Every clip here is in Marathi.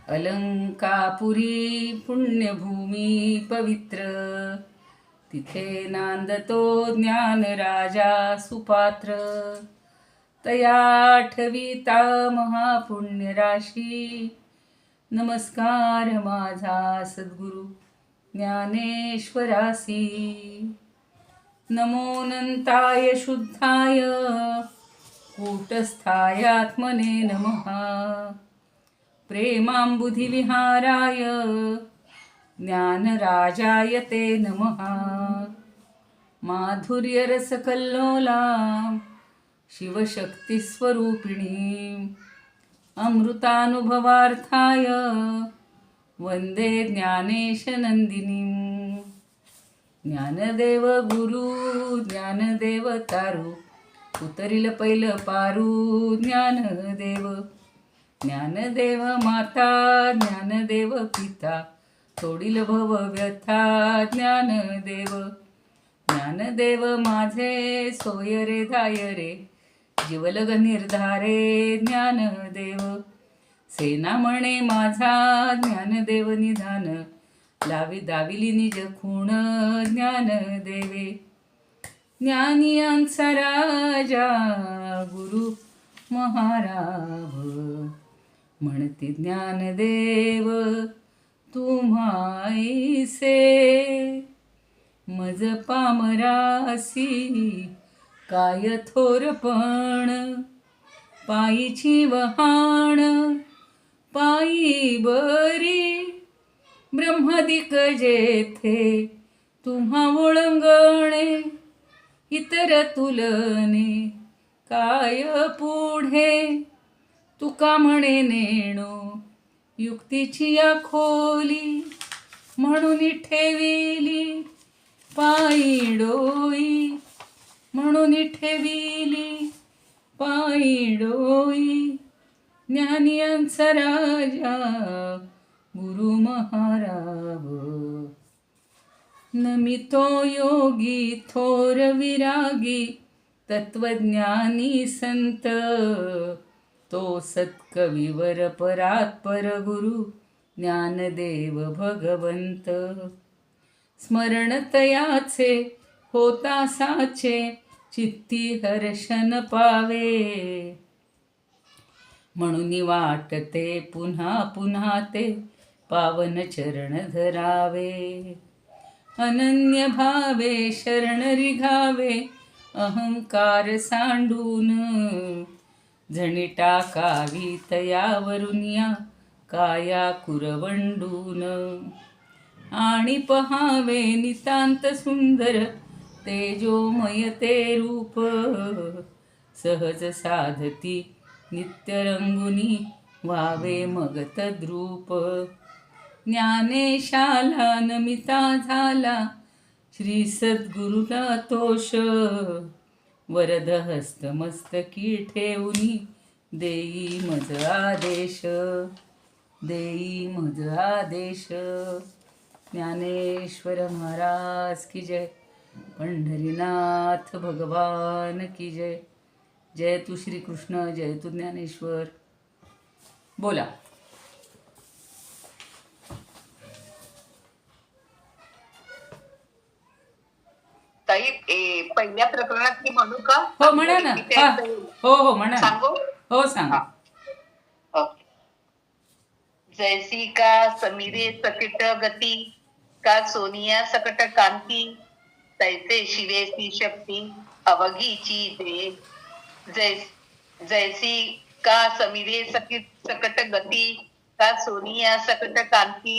अलंकापुरी पुण्यभूमी पवित्र, तिथे नांदतो ज्ञान राजा सुपात्र. तया आठविता महापुण्य राशी, नमस्कार माझा सद्गुरु ज्ञानेश्वरासी. नमोऽनंताय शुद्धाय कूटस्थाय आत्मने नमः. प्रेमांबुधिविहाराय ज्ञानराजाय ते नमः. माधुर्यरसकल्लोला शिवशक्तिस्वरूपिणी, अमृतानुभवार्थाय वंदे ज्ञानेशनंदिनीं. ज्ञानदेव गुरु ज्ञानदेव तारू, उतरिल पैल पारू ज्ञानदेव. ज्ञानदेव माता ज्ञानदेव पिता, सोडिल भव व्यथा ज्ञानदेव. ज्ञानदेव माझे सोय रे धाय रे, जीवलग निर्धारे ज्ञानदेव. सेना म्हणे माझा ज्ञानदेव निधान, लावी दाविली निज खूण ज्ञानदेवे. ज्ञानियांचा राजा गुरु महाराभ, म्हणते ज्ञानदेव तुम्हाईसे. मज पामरासी काय थोरपण, पायीची वहाण पायी बरी. ब्रह्मदिक जेथे तुम्हा ओळंगणे, इतर तुलने काय पुढे. तुका म्हणे नेणो युक्तीची या खोली, म्हणून ठेविली पायी डोई. म्हणून ठेविली पायी डोई. ज्ञानियांचा राजा गुरु महाराज, नमितो योगी थोर विरागी, तत्वज्ञानी संत. तो सत्कविवर परात्पर गुरु ज्ञानदेव भगवंत. स्मरण तयाचे होता साचे, चित्ती हर्षन पावे. म्हणून वाटते पुन्हा पुन्हा ते, पावन चरण धरावे. अनन्य भावे शरण रिघावे, अहंकार सांडून. झणी टाकावी तयावरून या काया कुरवंडून. आणि पहावे नितांत सुंदर, तेजोमय ते रूप. सहज साधती नित्यरंगुनी, व्हावे मग तद्रूप. ज्ञानेशाला नमिता झाला, श्री सद्गुरुला तोष. वरद हस्त मस्तकी ठेवूनी, देई मज आदेश. देई मज आदेश. ज्ञानेश्वर महाराज की जय. पंढरीनाथ भगवान की जय. जय तू श्री कृष्ण, जय तू ज्ञानेश्वर. बोला. ताई, पहिल्या प्रकरणात मी म्हणू का? हो म्हणा ना. हो हो म्हणा. सांगू? हो सांग. जैसी का समीरे सकट गती, का सोनिया सकट कांती. तैसे शिवेसी शक्ती अवघीची दे. जैसी का समीरे सकट गती, का सोनिया सकट कांती.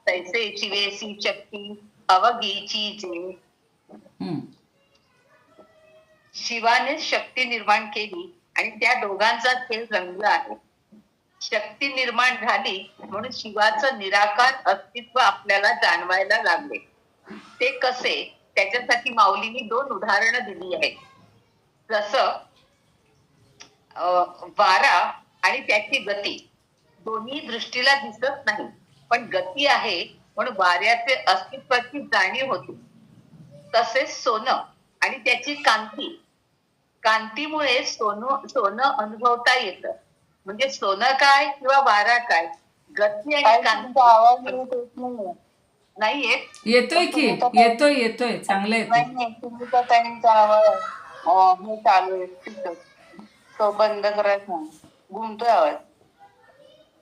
तैसे शिवेसी शक्ती अवघीची दे. शिवाने शक्ती निर्माण केली आणि त्या दोघांचा खेळ रंगला आहे. शक्ती निर्माण झाली म्हणून शिवाचं निराकार अस्तित्व आपल्याला जाणवायला लागले. ते कसे, त्याच्यासाठी माऊलींनी 2 उदाहरणं दिली आहेत. जसं वारा आणि त्याची गती दोन्ही दृष्टीला दिसत नाही, पण गती आहे म्हणून वाऱ्याचे अस्तित्वाची जाणीव होती. तसेच सोनं आणि त्याची कांती, कांतीमुळे सोनं अनुभवता येतं. म्हणजे सोनं काय किंवा वारा काय गती आणि ताई कांती तुमचा आवाज नीट येत नाहीये. नाही येत. येतोय की, येतोय चांगला येतोय. नाही तुमचा ताईंचा आवाज हे चालू आहे speaker. तो बंद करायचा सांग. घुमतोय आवाज.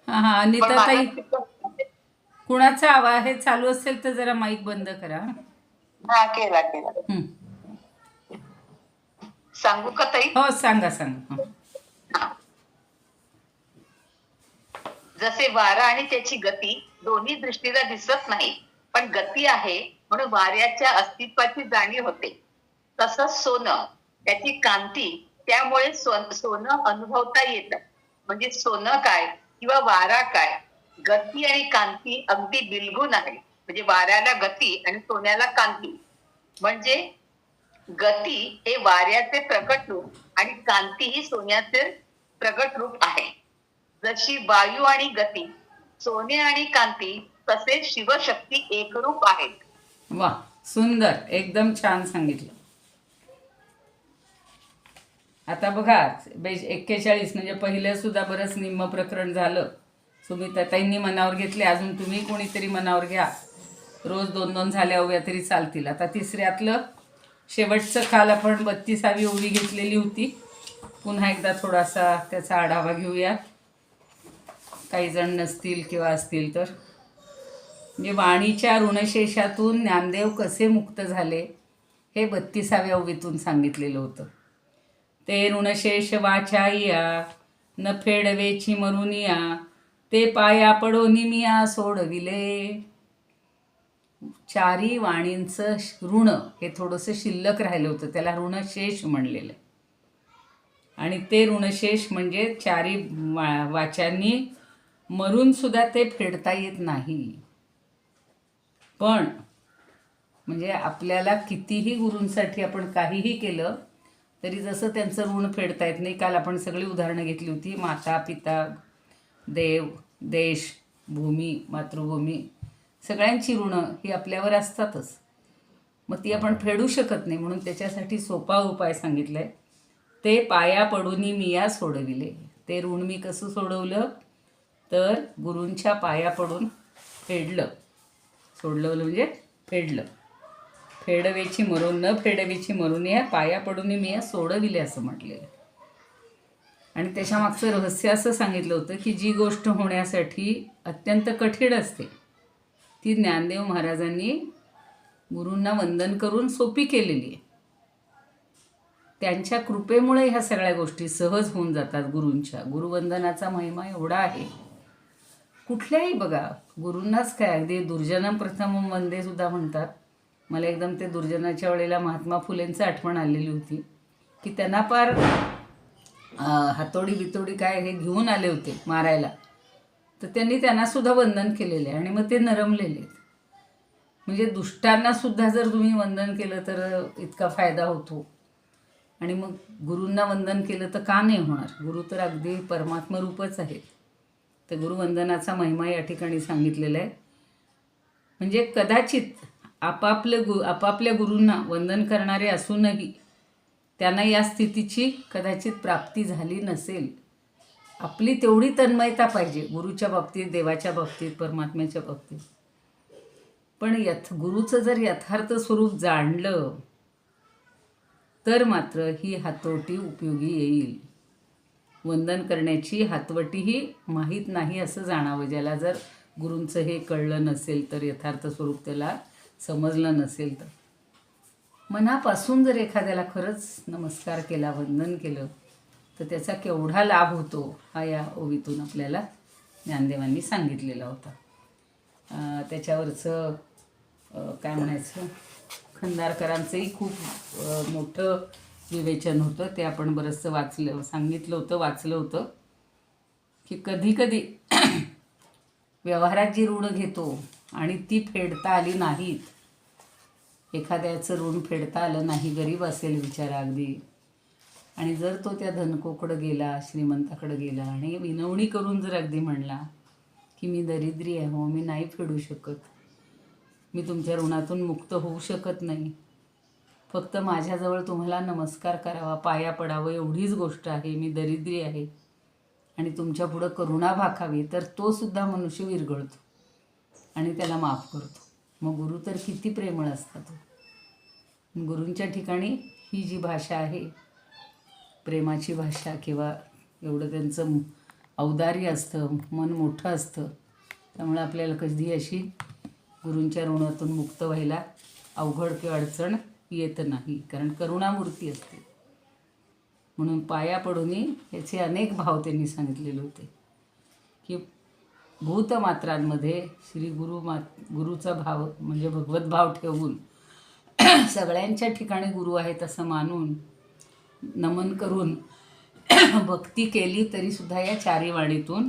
हा हा, पण अनिता माझा ताई, speaker- कुणाचा आवाज हे चालू असेल तर जरा माईक बंद करा. हा केला. हं. सांगू का ताई? हो सांगा सांगा. हं. जसे वारा आणि त्याची गती दोन्ही दृष्टीला दिसत नाही, पण गती आहे म्हणून वाऱ्याच्या अस्तित्वाची जाणीव होते. तसंच सोनं, त्याची कांती, त्यामुळे सोनं अनुभवता येतं. म्हणजे सोनं काय किंवा वारा काय, गती आणि कांती अगदी बिलगून आहे. म्हणजे वाऱ्याला गती आणि सोन्याला कांती. म्हणजे गती हे वाऱ्याचे प्रकट रूप आणि कांती ही सोन्याचे प्रकट रूप आहे. जशी वायू आणि गती, सोने आणि कांती, तसे शिवशक्ती एकरूप आहेत. वा, सुंदर, एकदम छान सांगितलं. आता बघा 41 म्हणजे पहिलं सुद्धा बरंच निम्म प्रकरण झालं. सुमिता ताईंनी मनावर घेतले, अजून तुम्ही कोणीतरी मनावर घ्या. रोज 2-2 झाल्या उभ्या तरी चालतील. आता तिसऱ्यातलं शेवटचं काल आपण 32वी ओवी घेतलेली होती. पुन्हा एकदा थोडासा त्याचा आढावा घेऊया, काही जण नसतील किंवा असतील तर. म्हणजे वाणीच्या ऋणशेषातून ज्ञानदेव कसे मुक्त झाले हे 32व्या ओवीतून सांगितलेलं होतं. ते ऋणशेष वाचाइया न फेडवेची मरुनिया, ते पाया पडो निमिया सोडविले. चारी वाणींचं ऋण हे थोडंसं शिल्लक राहिलं होतं, त्याला ऋणशेष म्हणलेलं. आणि ते ऋणशेष म्हणजे चारी वाचांनी मरून सुद्धा ते फेडता येत नाही. पण म्हणजे आपल्याला कितीही गुरूंसाठी आपण काहीही केलं तरी जसं त्यांचं ऋण फेडता येत नाही. काल आपण सगळी उदाहरणं घेतली होती. माता, पिता, देव, देश, भूमी, मातृभूमी, सगळ्यांची ऋणं ही आपल्यावर असतातच. मग ती आपण फेडू शकत नाही. म्हणून त्याच्यासाठी सोपा उपाय सांगितला आहे. ते पाया पडूनी मिया सोडविले. ते ऋण मी कसं सोडवलं तर गुरूंच्या पाया पडून फेडलं. सोडलं म्हणजे फेडलं. फेडवेची मरून न फेडवेची मरून या पाया पडून मी सोडविले असं म्हटलेलं. आणि त्याच्यामागचं रहस्य असं सांगितलं होतं की जी गोष्ट होण्यासाठी अत्यंत कठीण असते ती ज्ञानदेव महाराजांनी गुरूंना वंदन करून सोपी केलेली आहे. त्यांच्या कृपेमुळे ह्या सगळ्या गोष्टी सहज होऊन जातात. गुरुवंदनाचा महिमा एवढा आहे. कुठल्याही बघा, गुरूंनाच काय, अगदी दुर्जनम प्रथमम वंदे सुद्धा म्हणतात. मला एकदम ते दुर्जनाच्या वेळेला महात्मा फुलेंचं आठवण आलेली होती की त्यांना पार हातोडी बितोडी काय हे घेऊन आले होते मारायला, तर त्यांनी त्यांनासुद्धा वंदन केलेले आणि मग ते नरमलेले. म्हणजे दुष्टांनासुद्धा जर तुम्ही वंदन केलं तर इतका फायदा होतो. आणि मग गुरूंना वंदन केलं तर का नाही होणार? गुरु तर अगदी परमात्मरूपच आहेत. तर गुरुवंदनाचा महिमा या ठिकाणी सांगितलेला आहे. म्हणजे कदाचित आपापल्या गुरूंना वंदन करणारे असूनही त्यांना या स्थितीची कदाचित प्राप्ती झाली नसेल. आपली तेवढी तन्मयता पाहिजे गुरूच्या बाबतीत, देवाच्या बाबतीत, परमात्म्याच्या बाबतीत. पण गुरूचं जर यथार्थ स्वरूप जाणलं तर मात्र ही हातोटी उपयोगी येईल. वंदन करण्याची हातवटीही माहीत नाही असं जाणावं. ज्याला जर गुरूंचं हे कळलं नसेल तर, यथार्थ स्वरूप त्याला समजलं नसेल तर. मनापासून जर एखाद्याला खरंच नमस्कार केला, वंदन केलं तर त्याचा केवढा लाभ होतो हा या ओवीतून आपल्याला ज्ञानदेवांनी सांगितलेला होता. त्याच्यावरचं काय म्हणायचं, खंदारकरांचंही खूप मोठं विवेचन होतं. ते आपण बरंचसं वाचलं होतं की कधीकधी व्यवहारात जी ऋणं घेतो आणि ती फेडता आली नाहीत, एखाद्याचं ऋण फेडता आलं नाही, गरीब असेल बिचारा अगदी, आणि जर तो त्या धनकोकडं गेला, श्रीमंताकडं गेला आणि विनवणी करून जर अगदी म्हणला की मी दरिद्री आहे, हो मी नाही फेडू शकत, मी तुमच्या ऋणातून मुक्त होऊ शकत नाही, फक्त माझ्याजवळ तुम्हाला नमस्कार करावा, पाया पडावं एवढीच गोष्ट आहे, मी दरिद्री आहे, आणि तुमच्या पुढं करुणा भाकावी, तर तो सुद्धा मनुष्य विरघळतो आणि त्याला माफ करतो. मग गुरु तर किती प्रेमळ असतात. गुरूंच्या ठिकाणी ही जी भाषा आहे, प्रेमाची भाषा, किंवा एवढं त्यांचं औदार्य असतं, मन मोठं असतं, त्यामुळे आपल्याला कधी अशी गुरूंच्या ऋणातून मुक्त व्हायला अवघड किंवा अडचण येत नाही, कारण करुणामूर्ती असते. म्हणून पाया पडून याचे अनेक भाव त्यांनी सांगितलेले होते, की भूतमात्रांमध्ये श्री गुरुचा भाव म्हणजे भगवत भाव ठेवून सगळ्यांच्या ठिकाणी गुरु आहेत असं मानून नमन करून भक्ती केली तरीसुद्धा या चारी वाणीतून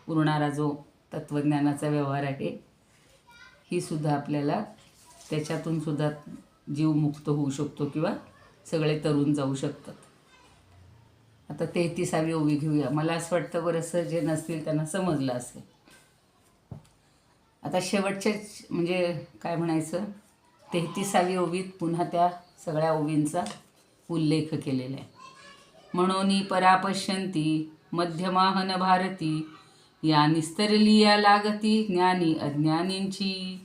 उरणारा जो तत्त्वज्ञानाचा व्यवहार आहे, ही सुद्धा आपल्याला त्याच्यातून सुद्धा जीव मुक्त होऊ शकतो किंवा सगळे तरुण जाऊ शकतात. आता 33वी ओवी घेऊया. मला असं वाटतं बरंचसं जे नसतील त्यांना समजलं असेल. आता शेवटच्या म्हणजे काय म्हणायचं, 33वी ओवीत पुन्हा त्या सगळ्या ओवींचा उल्लेख केलेला आहे. म्हणून परापश्यंती मध्यमाहन भारती या निस्तरली या लागती ज्ञानी अज्ञानींची.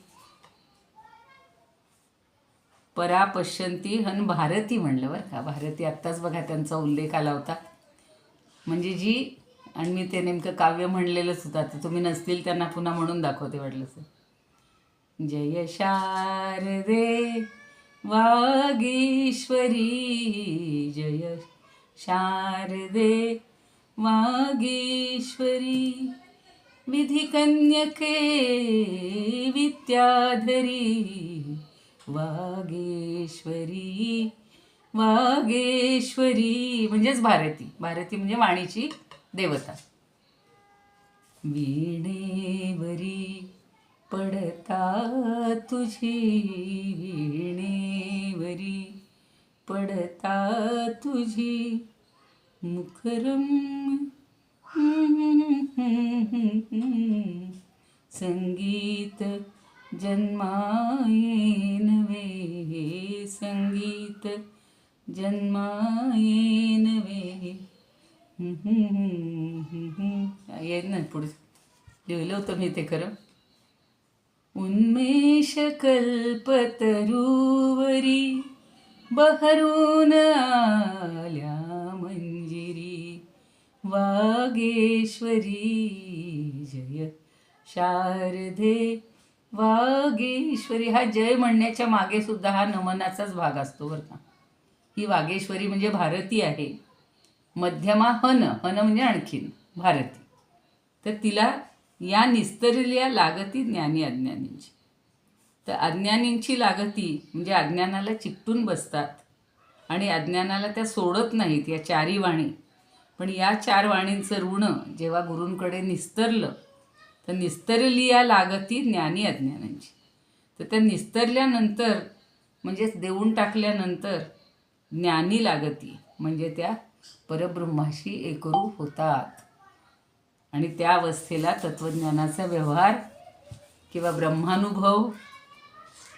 परापश्यंती हन भारती म्हणलं बरं का. भारती आत्ताच बघा त्यांचा उल्लेख आला होता. म्हणजे जी, आणि मी ते नेमकं काव्य म्हणलेलंच होतं, आता तुम्ही नसतील त्यांना पुन्हा म्हणून दाखवते वाटलं असं. जय शारदे वागीश्वरी, जय शारदे वागीश्वरी, विधिकन्यके विद्याधरी, वागेश्वरी वागेश्वरी म्हणजेच भारती. भारती म्हणजे वाणीची देवता. वीणेवरी पडता तुझी, वीणेवरी पडता तुझी मुखरम संगीत जन्माये नवे, संगीत जन्माये नवे. येईल ना पुढे लिहिलं होतं मी ते खरं. उन्मेष कल्पतरुवरी बहरून आल्या मंजिरी, वागेश्वरी जय शारदे वागेश्वरी. हा जय म्हणण्याच्या मागे सुद्धा हा नमनाचाच भाग असतो बरं का. ही वागेश्वरी म्हणजे भारती आहे. मध्यमा हन, हन म्हणजे आणखीन भारती. तर तिला या निस्तरल्या लागती ज्ञानी अज्ञानींची. तर अज्ञानींची लागती म्हणजे अज्ञानाला चिकटून बसतात आणि अज्ञानाला त्या सोडत नाहीत या चारी वाणी. पण या चार वाणींचं ऋण जेव्हा गुरूंकडे निस्तरलं, तर निस्तरलिया लागती ज्ञानी अज्ञानांची. तर त्या निस्तरल्यानंतर म्हणजेच देऊन टाकल्यानंतर ज्ञानी लागती म्हणजे त्या परब्रह्माशी एकरूप होतात. आणि त्या अवस्थेला तत्त्वज्ञानाचा व्यवहार किंवा ब्रह्मानुभव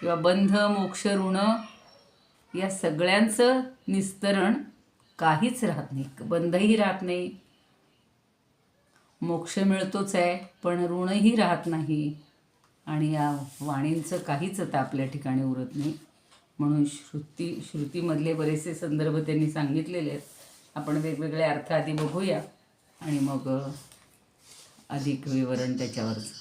किंवा बंध मोक्ष ऋण या सगळ्यांचं निस्तरण काहीच राहत नाही. बंधही राहत नाही, मोक्ष मिळतोच आहे पण ऋणही राहत नाही, आणि या वाणींचं काहीच आता आपल्या ठिकाणी उरत नाही. म्हणून श्रुतीमधले बरेचसे संदर्भ त्यांनी सांगितलेले आहेत. आपण वेगवेगळे अर्थ आधी बघूया आणि मग अधिक विवरण त्याच्यावरचं.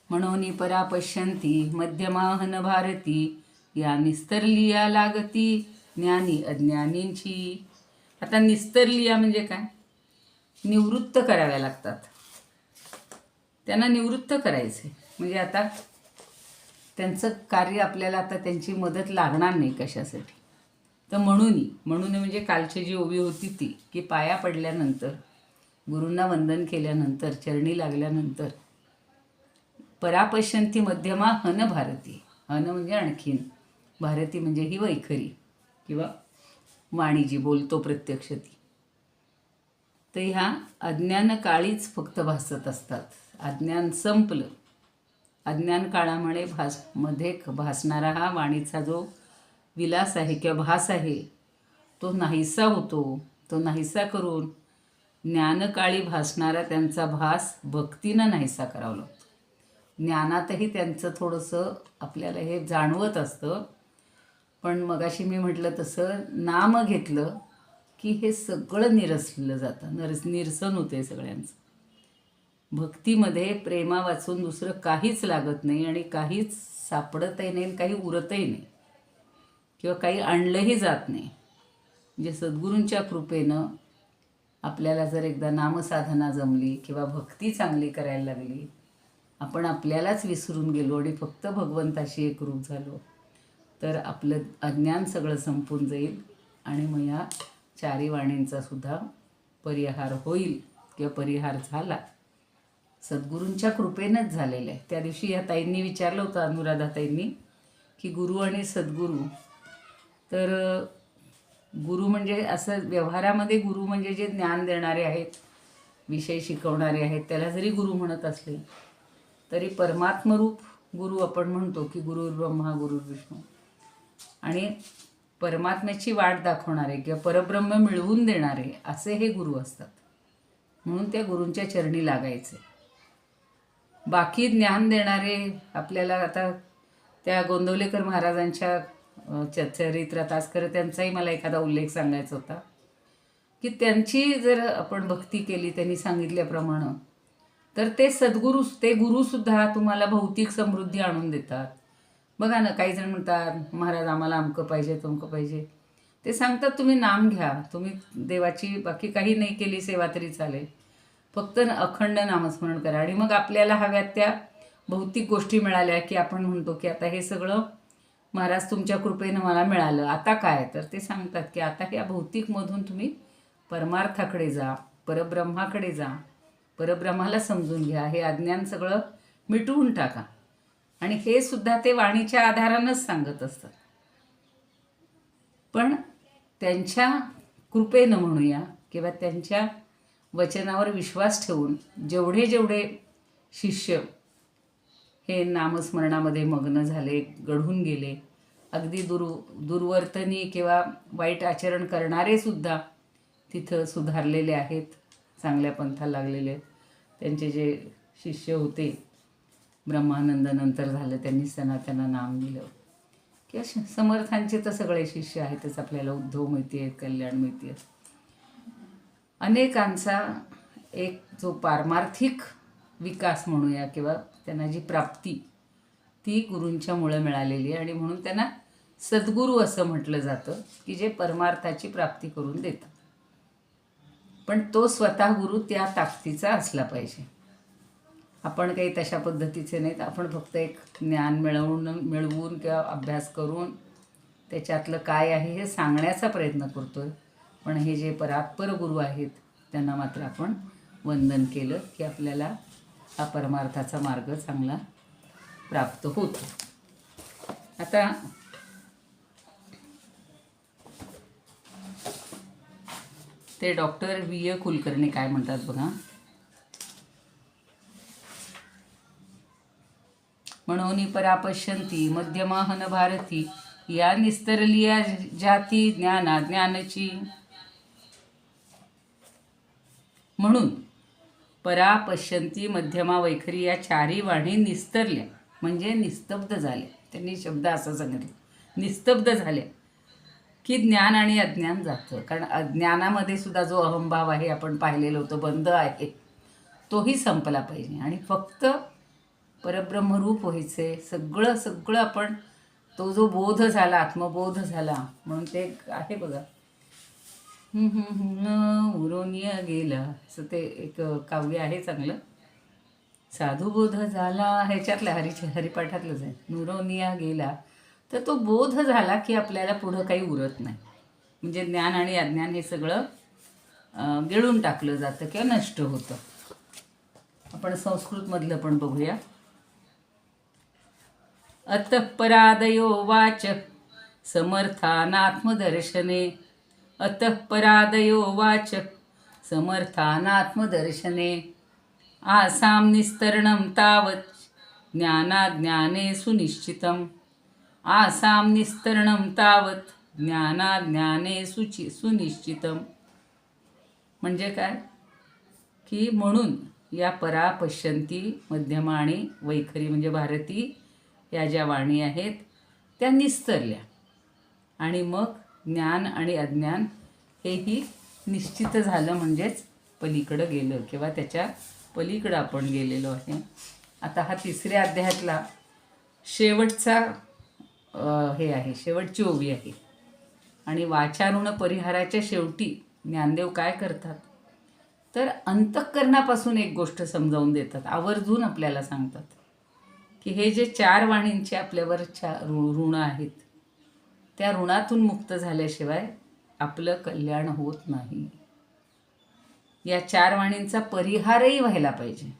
म्हणून परापश्यंती मध्यमाहन भारती या निस्तरलिया लागती ज्ञानी अज्ञानींची. आता निस्तरलिया म्हणजे काय, निवृत्त कराव्या लागतात. त्यांना निवृत्त करायचे म्हणजे आता त्यांचं कार्य आपल्याला आता त्यांची मदत लागणार नाही कशासाठी. तर म्हणून म्हणजे कालची जी ओवी होती ती, की पाया पडल्यानंतर गुरूंना वंदन केल्यानंतर चरणी लागल्यानंतर परापश्यंती मध्यमा हन भारती. हन म्हणजे आणखीन, भारती म्हणजे ही वैखरी किंवा वाणी जी बोलतो प्रत्यक्ष ती. तर ह्या अज्ञान काळीच फक्त भासत असतात. अज्ञान संपलं, अज्ञान काळामुळे मध्ये भासणारा हा वाणीचा जो विलास आहे किंवा भास आहे तो नाहीसा होतो. तो नाहीसा करून ज्ञानकाळी भासणारा त्यांचा भास भक्तीनं नाहीसा करावा लागतो. ज्ञानातही त्यांचं थोडंसं आपल्याला हे जाणवत असतं, पण मगाशी मी म्हटलं तसं नाम घेतलं की हे सगळं निरसलं जातं, निरसन होते सगळ्यांचं. भक्तीमध्ये प्रेमा वाचून दुसरं काहीच लागत नाही आणि काहीच सापडतही नाही, काही उरतही नाही किंवा काही आणलंही जात नाही. म्हणजे सद्गुरूंच्या कृपेनं आपल्याला जर एकदा नामसाधना जमली किंवा भक्ती चांगली करायला लागली, आपण आपल्यालाच विसरून गेलो आणि फक्त भगवंताशी एकरूप झालो, तर आपलं अज्ञान सगळं संपून जाईल आणि मग या चारी वाणींचा सुद्धा परिहार होईल किंवा परिहार झाला. सद्गुरूंच्या कृपेनंच झालेलं आहे. त्या दिवशी या ताईंनी विचारलं होतं, अनुराधाताईंनी, की गुरु आणि सद्गुरू, तर गुरु म्हणजे असं व्यवहारामध्ये गुरु म्हणजे जे ज्ञान देणारे आहेत, विषय शिकवणारे आहेत, त्याला जरी गुरु म्हणत असले तरी परमात्मरूप गुरु आपण म्हणतो की गुरुर् ब्रह्मा गुरुर् विष्णू, आणि परमात्म्याची वाट दाखवणारे किंवा परब्रह्म मिळवून देणारे असे हे गुरु असतात. म्हणून त्या गुरूंच्या चरणी लागायचे. बाकी ज्ञान देणारे आपल्याला, आता त्या गोंदवलेकर महाराजांच्या चरित्रात आज खरं त्यांचाही मला एखादा उल्लेख सांगायचा होता, की त्यांची जर आपण भक्ती केली त्यांनी सांगितल्याप्रमाणे, तर ते सद्गुरू, ते गुरुसुद्धा तुम्हाला भौतिक समृद्धी आणून देतात. बघा ना, काही जण म्हणतात महाराज आम्हाला अमकं पाहिजे तमकं पाहिजे. ते सांगतात तुम्ही नाम घ्या, तुम्ही देवाची बाकी काही नाही केली सेवा तरी चालेल, फक्त अखंड नामस्मरण करा, आणि मग आपल्याला हव्यात त्या भौतिक गोष्टी मिळाल्या की आपण म्हणतो की आता हे सगळं महाराज तुमच्या कृपेनं मला मिळालं, आता काय. तर ते सांगतात की आता या भौतिकमधून तुम्ही परमार्थाकडे जा, परब्रह्माकडे जा, परब्रह्माला समजून घ्या, हे अज्ञान सगळं मिटवून टाका. आणि हे सुद्धा ते वाणीच्या आधारानंच सांगत असतात. पण त्यांच्या कृपेनं म्हणूया किंवा त्यांच्या वचनावर विश्वास ठेवून जेवढे जेवढे शिष्य हे नामस्मरणामध्ये मग्न झाले, घडून गेले, अगदी दुर्वर्तनी किंवा वाईट आचरण करणारे सुद्धा तिथं सुधारलेले आहेत, चांगल्या पंथाला लागलेले. त्यांचे जे शिष्य होते, ब्रह्मानंद नंतर झालं, त्यांनीच त्यांना नाम दिलं, किंवा समर्थांचे तर सगळे शिष्य आहेतच आपल्याला, उद्धव माहिती आहेत, कल्याण माहिती आहेत. अनेकांचा एक जो पारमार्थिक विकास म्हणूया किंवा त्यांना जी प्राप्ती ती गुरूंच्यामुळं मिळालेली आहे, आणि म्हणून त्यांना सद्गुरू असं म्हटलं जातं की जे परमार्थाची प्राप्ती करून देतात. पण तो स्वतः गुरु त्या ताकदीचा असला पाहिजे. आपण काही तशा पद्धतीचे नाहीत. आपण फक्त एक ज्ञान मिळवून किंवा अभ्यास करून त्याच्यातलं काय आहे हे सांगण्याचा प्रयत्न करतो आहे. पण हे जे परात्पर गुरु आहेत त्यांना मात्र आपण वंदन केलं की आपल्याला हा परमार्थाचा मार्ग चांगला प्राप्त होतो. आता ते डॉक्टर व्ही कुलकर्णी काय म्हणतात बघा. म्हणून परापश्यंती मध्यमाहन भारती या निस्तरलिया जाती ज्ञाना ज्ञानची. म्हणून परापश्यंती मध्यमा वैखरी या चारी वाणी निस्तरल्या म्हणजे निस्तब्ध झाल्या. त्यांनी शब्द असं सांगितलं, निस्तब्ध झाल्या की ज्ञान आणि अज्ञान जातं. कारण अज्ञानामध्ये सुद्धा जो अहंभाव आहे आपण पाहिलेलं होतं, बंध आहे, तोही संपला पाहिजे आणि फक्त परब्रह्मरूप व्हायचे. सगळं सगळं आपण तो जो बोध झाला, आत्मबोध झाला, म्हणून ते आहे बघा, उरोनिया गेला असं ते एक काव्य आहे चांगलं, साधुबोध झाला, ह्याच्यातलं हरिपाठातलंच आहे, नुरोनिया गेला. तर तो बोध झाला की आपल्याला पुढं काही उरत नाही, म्हणजे ज्ञान आणि अज्ञान हे सगळं गिळून टाकलं जातं किंवा नष्ट होतं. आपण संस्कृतमधलं पण बघूया. अतः परादयो वाच समर्थानात्मदर्शने. अतः परादयो वाच समर्थानात्मदर्शने. आसाम निस्तरणं तावत् ज्ञानाज्ञाने सुनिश्चितम्. आसाम निस्तरणं तावत् ज्ञानाज्ञाने सुनिश्चितम्. म्हणजे काय की म्हणून या परा पश्यंती मध्यमा आणि वैखरी म्हणजे भारती या ज्या वाणी आहेत त्या निस्तरल्या आणि मग ज्ञान आणि अज्ञान हेही निश्चित झालं म्हणजेच पलीकडं गेलं किंवा त्याच्या पलीकडं आपण गेलेलो आहे. आता हा 3ऱ्या अध्यायातला शेवटचा हे आहे, शेवटची ओवी आहे. आणि वाचारुण परिहाराच्या शेवटी ज्ञानदेव काय करतात तर अंतःकरणापासून एक गोष्ट समजावून देतात, आवर्जून आपल्याला सांगतात की हे जे 4 वाणींचे आपल्यावर ऋण आहेत त्या ऋणातून मुक्त झाल्याशिवाय आपलं कल्याण होत नाही. या 4 वाणींचा परिहारही व्हायला पाहिजे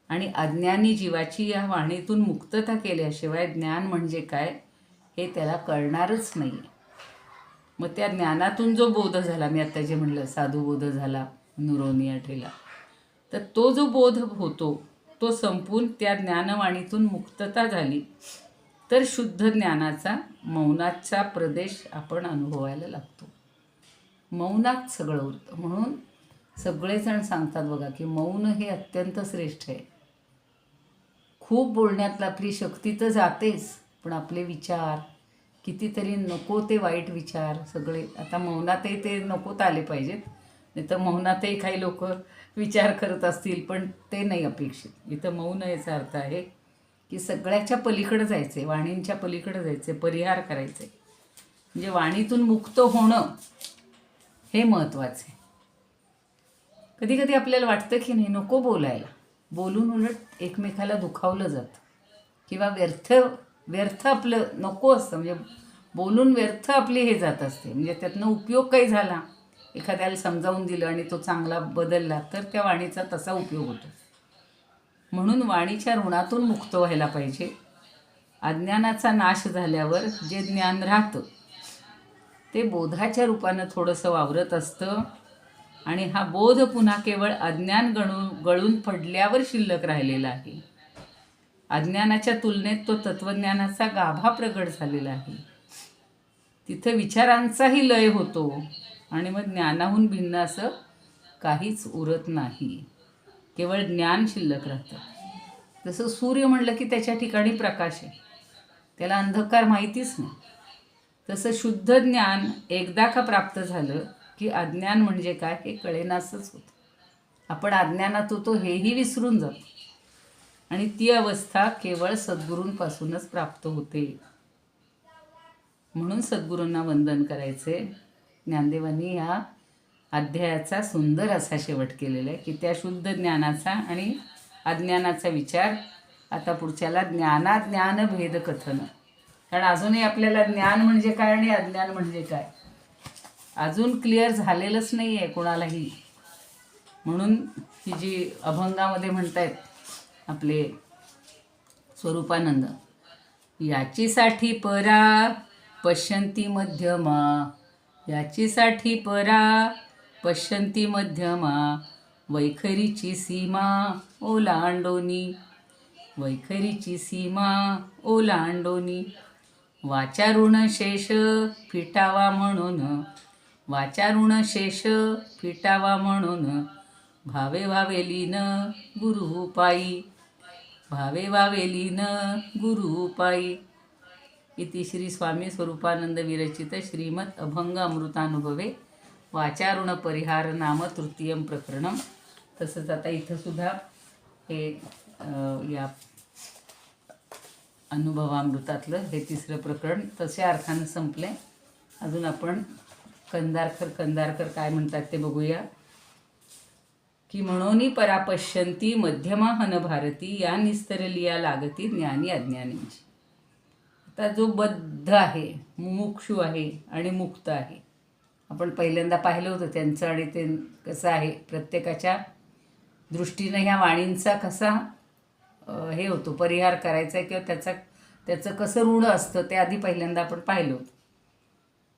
आणि अज्ञानी जीवाची या वाणीतून मुक्तता केल्याशिवाय ज्ञान म्हणजे काय हे त्याला कळणारच नाही. मग त्या ज्ञानातून जो बोध झाला, मी आत्ता जे म्हणलं साधू बोध झाला नुरोनी आठेला, तर तो जो बोध होतो तो संपून त्या ज्ञानवाणीतून मुक्तता झाली तर शुद्ध ज्ञानाचा मौनाचा प्रदेश आपण अनुभवायला लागतो. मौनात सगळं उरतं. म्हणून सगळेजण सांगतात बघा की मौन हे अत्यंत श्रेष्ठ आहे. खूप बोलण्यात आपली शक्ती तर जातेच, पण आपले विचार कितीतरी नको ते वाईट विचार सगळे आता मौनातही ते नकोत आले पाहिजेत, नाही तर मौनातही काही लोक विचार करत असतील, पण ते नाही अपेक्षित. इथं मौन याचा अर्थ आहे की सगळ्याच्या पलीकडं जायचे, वाणींच्या पलीकडं जायचे, परिहार करायचे. म्हणजे वाणीतून मुक्त होणं हे महत्त्वाचं आहे. कधी कधी आपल्याला वाटतं की नाही नको बोलायला, बोलून उलट एकमेकाला दुखावलं जातं किंवा व्यर्थ आपलं नको असतं. म्हणजे बोलून व्यर्थ आपली हे जात असते. म्हणजे त्यातनं उपयोग काही झाला, एखाद्याला समजावून दिलं आणि तो चांगला बदलला तर त्या वाणीचा तसा उपयोग होतो. म्हणून वाणीच्या ऋणातून मुक्त व्हायला पाहिजे. अज्ञानाचा नाश झाल्यावर जे ज्ञान राहतं ते बोधाच्या रूपानं थोडंसं वावरत असतं आणि हा बोध पुन्हा केवळ अज्ञान गळून पडल्यावर शिल्लक राहिलेला आहे. अज्ञानाच्या तुलनेत तो तत्त्वज्ञानाचा गाभा प्रगट झालेला आहे. तिथं विचारांचाही लय होतो आणि मग ज्ञानाहून भिन्न असं काहीच उरत नाही, केवळ ज्ञान शिल्लक राहतं. जसं सूर्य म्हणलं की त्याच्या ठिकाणी प्रकाश आहे, त्याला अंधकार माहितीच नाही. तसं शुद्ध ज्ञान एकदा का प्राप्त झालं की अज्ञान म्हणजे काय हे कळेनासच होतं. आपण अज्ञानात होतो हेही विसरून जातो आणि ती अवस्था केवळ सद्गुरूंपासूनच प्राप्त होते. म्हणून सद्गुरूंना वंदन करायचे. ज्ञानदेवांनी ह्या अध्यायाचा सुंदर असा शेवट केलेला आहे की त्या शुद्ध ज्ञानाचा आणि अज्ञानाचा विचार. आता पुढच्याला ज्ञान भेद कथन, कारण अजूनही आपल्याला ज्ञान म्हणजे काय आणि अज्ञान म्हणजे काय अजून क्लिअर झालेलंच नाही आहे कोणालाही. म्हणून ही जी अभंगामध्ये म्हणतायत आपले स्वरूपानंद, याचीसाठी परा पश्यंती मध्यमा, याचीसाठी परा पश्यंती मध्यमा, वैखरीची सीमा ओलांडोनी, वैखरीची सीमा ओलांडोनी, वाचारुण शेष फिटावा म्हणून, वाचारुण शेष फिटावा म्हणून, भावे भावे लीन गुरु पायी, भावे भावे लीन गुरु पायी. इति श्री स्वामी स्वरूपानंद विरचित श्रीमद अभंग अमृतानुभवे वाचारुण परिहार नाम 3य प्रकरणम. तसंच आता इथं सुद्धा हे या अनुभवामृतातलं हे 3रं प्रकरण तशा अर्थानं संपले. अजून आपण कंदारकर काय म्हणतात ते बघूया की म्हणोनी परापश्यंती मध्यमा हन भारती, या निस्तरलिया लागती ज्ञानी अज्ञानींची. आता जो बद्ध आहे, मुमुक्षू आहे आणि मुक्त आहे, आपण पहिल्यांदा पाहिलं होतं त्यांचं आणि ते कसं आहे प्रत्येकाच्या दृष्टीनं ह्या वाणींचा कसा हे होतो परिहार करायचा आहे किंवा त्याचं कसं ऋण असतं ते आधी पहिल्यांदा आपण पाहिलं होतं.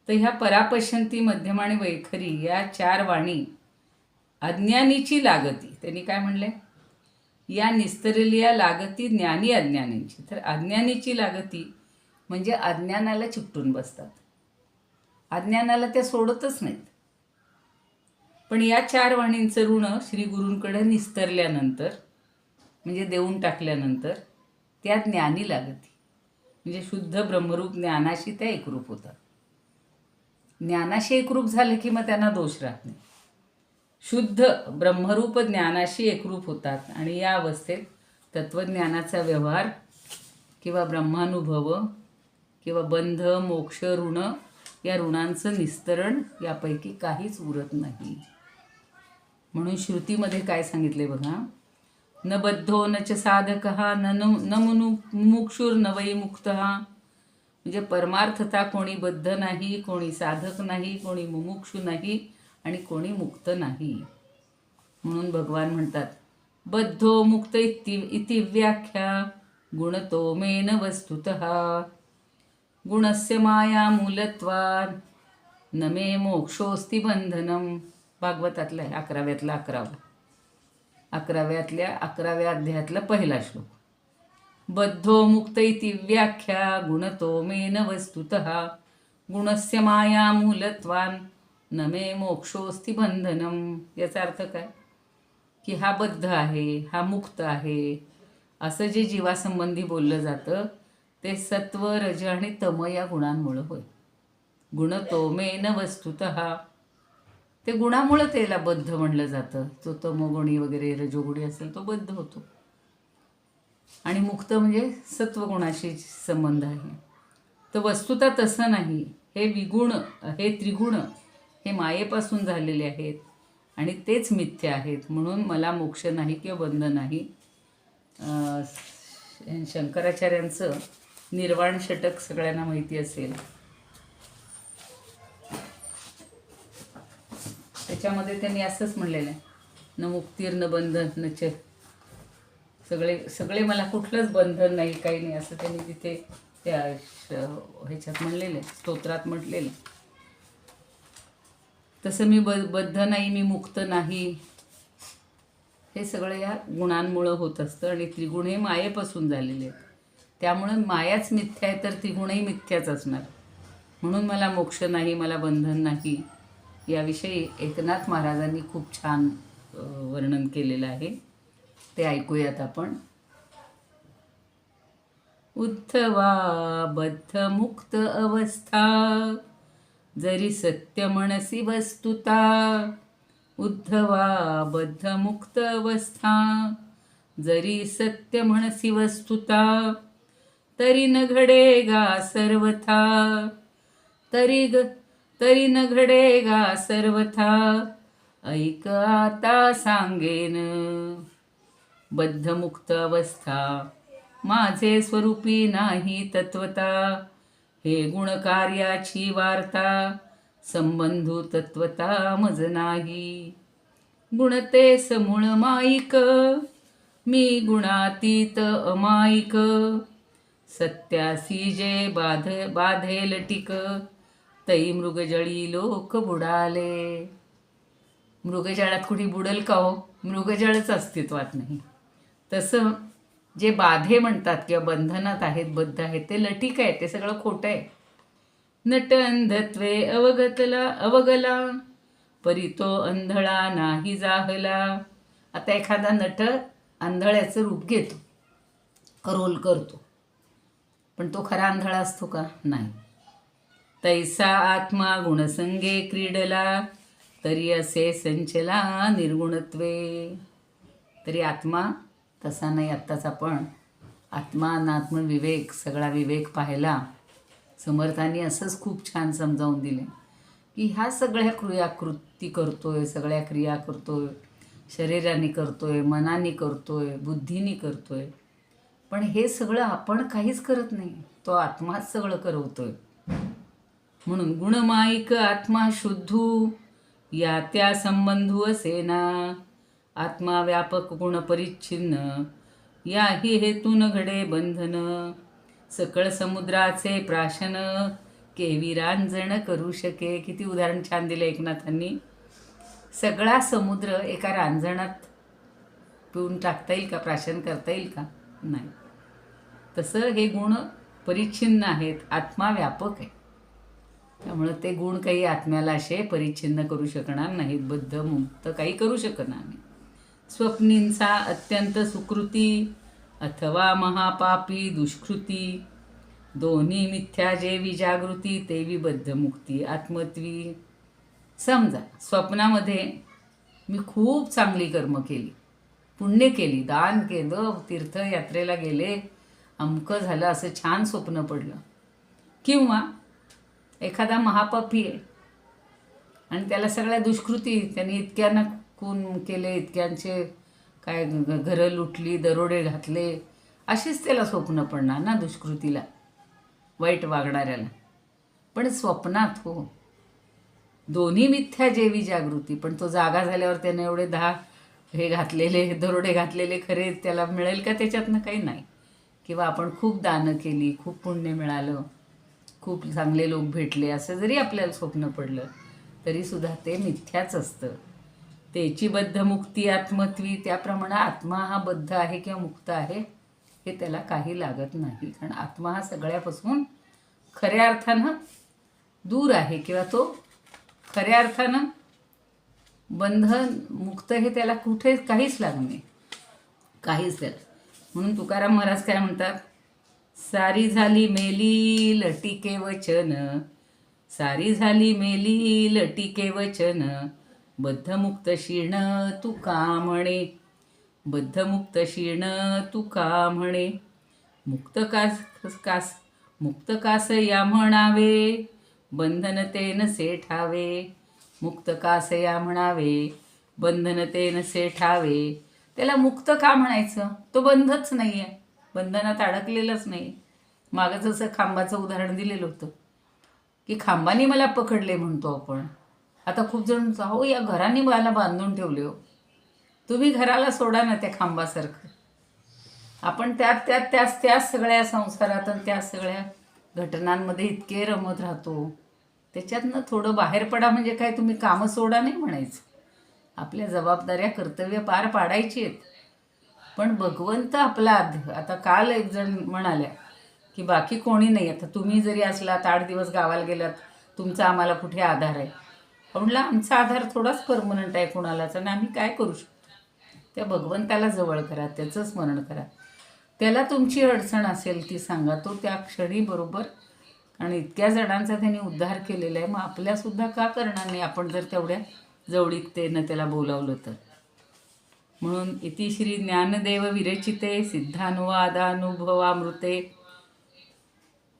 तर ह्या परापश्यंती मध्यम आणि वैखरी या 4 वाणी अज्ञानीची लागती, त्यांनी काय म्हणले, या निस्तरलिया लागती ज्ञानी अज्ञानींची. तर अज्ञानीची लागती म्हणजे अज्ञानाला चिकटून बसतात, अज्ञानाला त्या सोडतच नाहीत. पण या 4 वाणींचं ऋण श्री गुरूंकडे निस्तरल्यानंतर म्हणजे देऊन टाकल्यानंतर त्या ज्ञानी लागती. म्हणजे शुद्ध ब्रह्मरूप ज्ञानाशी त्या एकरूप होतात. ज्ञानाशी एकरूप झालं की मग त्यांना दोष राहत नाही. शुद्ध ब्रह्मरूप ज्ञानाशी एकरूप होतात आणि या अवस्थेत तत्त्वज्ञानाचा व्यवहार किंवा ब्रह्मानुभव किंवा बंध मोक्ष ऋण या ऋणांचं निस्तरण यापैकी काहीच उरत नाही. म्हणून श्रुतीमध्ये काय सांगितले बघा, न बद्धो न च साधकः न मुमुक्षुर्न वै मुक्तः. म्हणजे परमार्थता कोणी बद्ध नाही, कोणी साधक नाही, कोणी मुमुक्षु नाही आणि कोणी मुक्त नाही. म्हणून भगवान म्हणतात बद्धो मुक्त इति व्याख्या गुणतो मेन वस्तुतः गुणस्य माया मूलत्वात् न मे मोक्षोस्ति बंधनम. भागवतातला आहे 11व्यातला 11व्या अध्यायातला पहिला श्लोक. बद्धो मुक्त इति व्याख्या गुणतो मेन वस्तुतः गुणस्य माया मूलत्वान् न मे मोक्षोस्ति बंधनम. याचा अर्थ काय की हा बद्ध आहे, हा मुक्त आहे असं जे जीवासंबंधी बोललं जातं ते सत्व रज आणि तम या गुणांमुळं होय. गुणतो मेन वस्तुतः. ते गुणामुळं त्याला बद्ध म्हणलं जातं. तो तमोगुणी वगैरे रजोगुणी असेल तो बद्ध होतो. आणि मुक्त म्हणजे सत्वगुणाशी संबंध आहे. तर वस्तुतः तसं नाही. हे विगुण, हे त्रिगुण हे मायेपासून झालेले आहेत आणि तेच मिथ्य आहेत. म्हणून मला मोक्ष नाही किंवा बंध नाही. शंकराचार्यांचं निर्वाण षटक सगळ्यांना माहिती असेल. त्याच्यामध्ये त्यांनी असंच म्हणलेलं आहे, न मुक्तीर न बंधन न च. सगळे मला कुठलंच बंधन नाही, काही नाही असं त्यांनी तिथे त्या ह्याच्यात म्हणलेलं आहे, स्तोत्रात म्हटलेलं. तसं मी बद्ध नाही, मी मुक्त नाही. हे सगळं या गुणांमुळं होत असतं आणि त्रिगुण हे मायेपासून झालेले आहेत. त्यामुळं मायाच मिथ्या आहे तर त्रिगुणही मिथ्याच असणार. म्हणून मला मोक्ष नाही, मला बंधन नाही. याविषयी एकनाथ महाराजांनी खूप छान वर्णन केलेलं आहे. ते ऐकूयात आपण. उद्धवा बद्ध मुक्त अवस्था जरी सत्य म्हणसी वस्तुता. उद्धवा बद्ध मुक्त अवस्था जरी सत्य म्हणसी वस्तुता. तरी न घडेगा सर्वथा, तरी न घडेगा सर्वथा. ऐक आता सांगेन बद्धमुक्त अवस्था माझे स्वरूपी नाही तत्वता. हे गुणकार्याची वार्ता संबंधू तत्वता मज नाही. गुणते समूळ माईक मी गुणातीत अमाईक. सत्यासी जे बाधेल टिक तै मृगजळी लोक बुडाले. मृगजळात कुठे बुडेल का हो? मृगजळच अस्तित्वात नाही. तसं जे बाधे म्हणतात किंवा बंधनात आहेत, बद्ध आहेत, ते लटिक आहे, ते सगळं खोटं आहे. नट अंधत्वे अवगला परितो अंधळा नाही जाहला. आता एखादा नट आंधळ्याचं रूप घेतो, रोल करतो, पण तो खरा आंधळा असतो का? नाही. तैसा आत्मा गुणसंगे क्रीडला तरी असे संचला निर्गुणत्वे. तरी आत्मा तसा नाही. आत्ताच आपण आत्मा अनात्मविवेक सगळा विवेक पाहिला. समर्थांनी असंच खूप छान समजावून दिले की ह्या सगळ्या क्रियाकृती करतोय, सगळ्या क्रिया करतोय, शरीराने करतोय, मनाने करतोय, बुद्धीने करतोय, पण हे सगळं आपण काहीच करत नाही. तो आत्माच सगळं करवतोय. म्हणून गुणमाईक आत्मा शुद्धू या त्या संबंधू असेना. आत्मा व्यापक गुण परिच्छिन्न याही हेतून घडे बंधन. सकळ समुद्राचे प्राशन केवी रांजण करू शके. किती उदाहरण छान दिलं एकनाथांनी. सगळा समुद्र एका रांजणात पिऊन टाकता येईल का? प्राशन करता येईल का? नाही. तसं हे गुण परिच्छिन्न आहेत. आत्मा व्यापक आहे. त्यामुळं ते गुण काही आत्म्याला असे परिच्छिन्न करू शकणार नाहीत, बद्ध मुक्त काही करू शकणार नाही. स्वप्नींचा अत्यंत सुकृती अथवा महापापी दुष्कृती, दोन्ही मिथ्या जेवी जागृती तेवी बद्धमुक्ती आत्मत्वी. समजा स्वप्नामध्ये मी खूप चांगली कर्म केली, पुण्य केली, दान केलं, तीर्थयात्रेला गेले, अमकं झालं असं छान स्वप्न पडलं. किंवा एखादा महापापी आहे आणि त्याला सगळ्या दुष्कृती, त्याने इतक्यांना खून केले, इतक्यांचे काय घरं लुटली, दरोडे घातले, अशीच त्याला स्वप्न पडणार ना दुष्कृतीला, वाईट वागणाऱ्याला. पण स्वप्नात हो दोन्ही मिथ्या जेवी जागृती, पण तो जागा झाल्यावर त्याने एवढे 10 हे घातलेले, दरोडे घातलेले खरे त्याला मिळेल का त्याच्यातनं? काही नाही. किंवा आपण खूप दानं केली, खूप पुण्य मिळालं, खूप चांगले लोक भेटले, असं जरी आपल्याला स्वप्न पडलं तरीसुद्धा ते मिथ्याच असतं. त्याची बद्धमुक्ती आत्मत्वी. त्याप्रमाणे आत्मा हा बद्ध आहे किंवा मुक्त आहे हे त्याला काही लागत नाही, कारण आत्मा हा सगळ्यापासून खऱ्या अर्थानं दूर आहे, किंवा तो खऱ्या अर्थानं बंधन मुक्त हे त्याला कुठे काहीच लागणे, काहीच त्याला. म्हणून तुकाराम महाराज काय म्हणतात? सारी झाली मेली लटिके वचन, सारी झाली मेली लटिके वचन, बद्धमुक्त शीर्ण तुका म्हणे, बद्धमुक्त शीर्ण तुका म्हणे. मुक्त मुक्त कास या म्हणावे, बंधन ते नसे ठावे. मुक्त कास या म्हणावे, बंधन ते नसे ठावे. त्याला मुक्त का म्हणायचं? तो बंधच नाही आहे, बंधनात अडकलेलंच नाही. मागं जसं खांबाचं उदाहरण दिलेलं होतं की खांबाने मला पकडले म्हणतो आपण. आता खूप जण हो या घराने मला बांधून ठेवले हो. तुम्ही घराला सोडा ना त्या खांबासारखं. आपण त्याच सगळ्या संसारात आणि त्या सगळ्या घटनांमध्ये इतके रमत राहतो. त्याच्यातनं थोडं बाहेर पडा. म्हणजे काय, तुम्ही कामं सोडा नाही म्हणायचं, आपल्या जबाबदाऱ्या कर्तव्य पार पाडायची आहेत. पण भगवंत आपला आता काल एक जण म्हणाल्या की बाकी कोणी नाही, आता तुम्ही जरी असलात 8 दिवस गावाला गेलात, तुमचा आम्हाला कुठे आधार आहे? म्हणलं आमचा आधार थोडाच परमनंट आहे कोणालाच, आणि आम्ही काय करू शकतो? त्या भगवंताला जवळ करा, त्याचं स्मरण करा. त्याला तुमची अडचण असेल ती सांगा, तो त्या क्षणी बरोबर. आणि इतक्या जणांचा त्यांनी उद्धार केलेला आहे, मग आपल्यासुद्धा का करणार नाही आपण जर तेवढ्या जवळीकतेनं त्याला बोलावलं तर. म्हणून इति श्री ज्ञानदेव विरचिते सिद्धानुवादानुभवामृते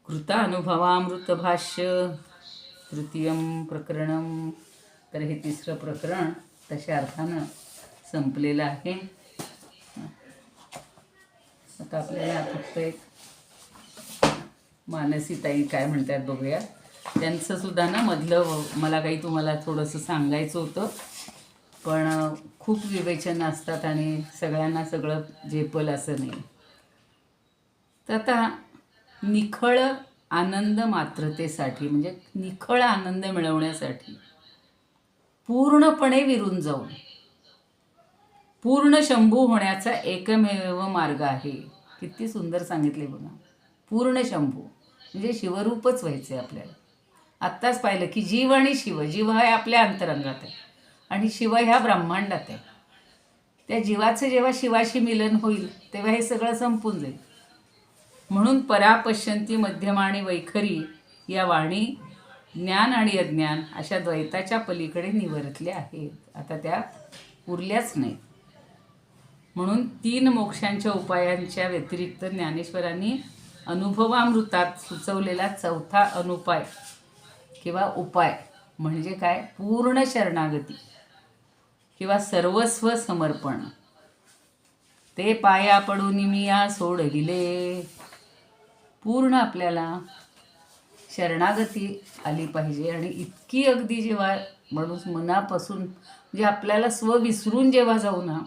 कृतानुभवामृत भाष्य तृतीयं प्रकरणं. तर हे 3रं प्रकरण तशा अर्थानं संपलेलं आहे. आता आपल्याला फक्त एक मानसीताई काय म्हणतात बघूया. त्यांचंसुद्धा ना मधलं मला काही तुम्हाला थोडंसं सांगायचं होतं, पण खूप विवेचन असतात आणि सगळ्यांना सगळं झेपल असं नाही. तर आता निखळ आनंद मात्रतेसाठी, म्हणजे निखळ आनंद मिळवण्यासाठी पूर्णपणे विरून जाऊन पूर्ण शंभू होण्याचा एकमेव मार्ग आहे. किती सुंदर सांगितले बघा. पूर्ण शंभू म्हणजे शिवरूपच व्हायचे आपल्याला. आत्ताच पाहिलं की जीव आणि शिव, जीव हा आपल्या अंतरंगात आहे आणि शिव ह्या ब्रह्मांडात आहे. त्या जीवाचं जेव्हा शिवाशी मिलन होईल तेव्हा हे सगळं संपून जाईल. म्हणून परापश्यंती मध्यम आणि वैखरी या वाणी ज्ञान आणि अज्ञान अशा द्वैताच्या पलीकडे निवर्तल्या आहेत. आता त्या उरल्याच नाहीत. म्हणून 3 मोक्षांच्या उपायांच्या व्यतिरिक्त ज्ञानेश्वरांनी अनुभवामृतात सुचवलेला 4था अनुपाय किंवा उपाय म्हणजे काय? पूर्ण शरणागती किंवा सर्वस्व समर्पण. ते पाया पडून मिया सोडविले. पूर्ण आपल्याला शरणागती आली पाहिजे. आणि इतकी अगदी जेव्हा माणूस मनापासून म्हणजे आपल्याला स्व विसरून जेव्हा जाऊ ना,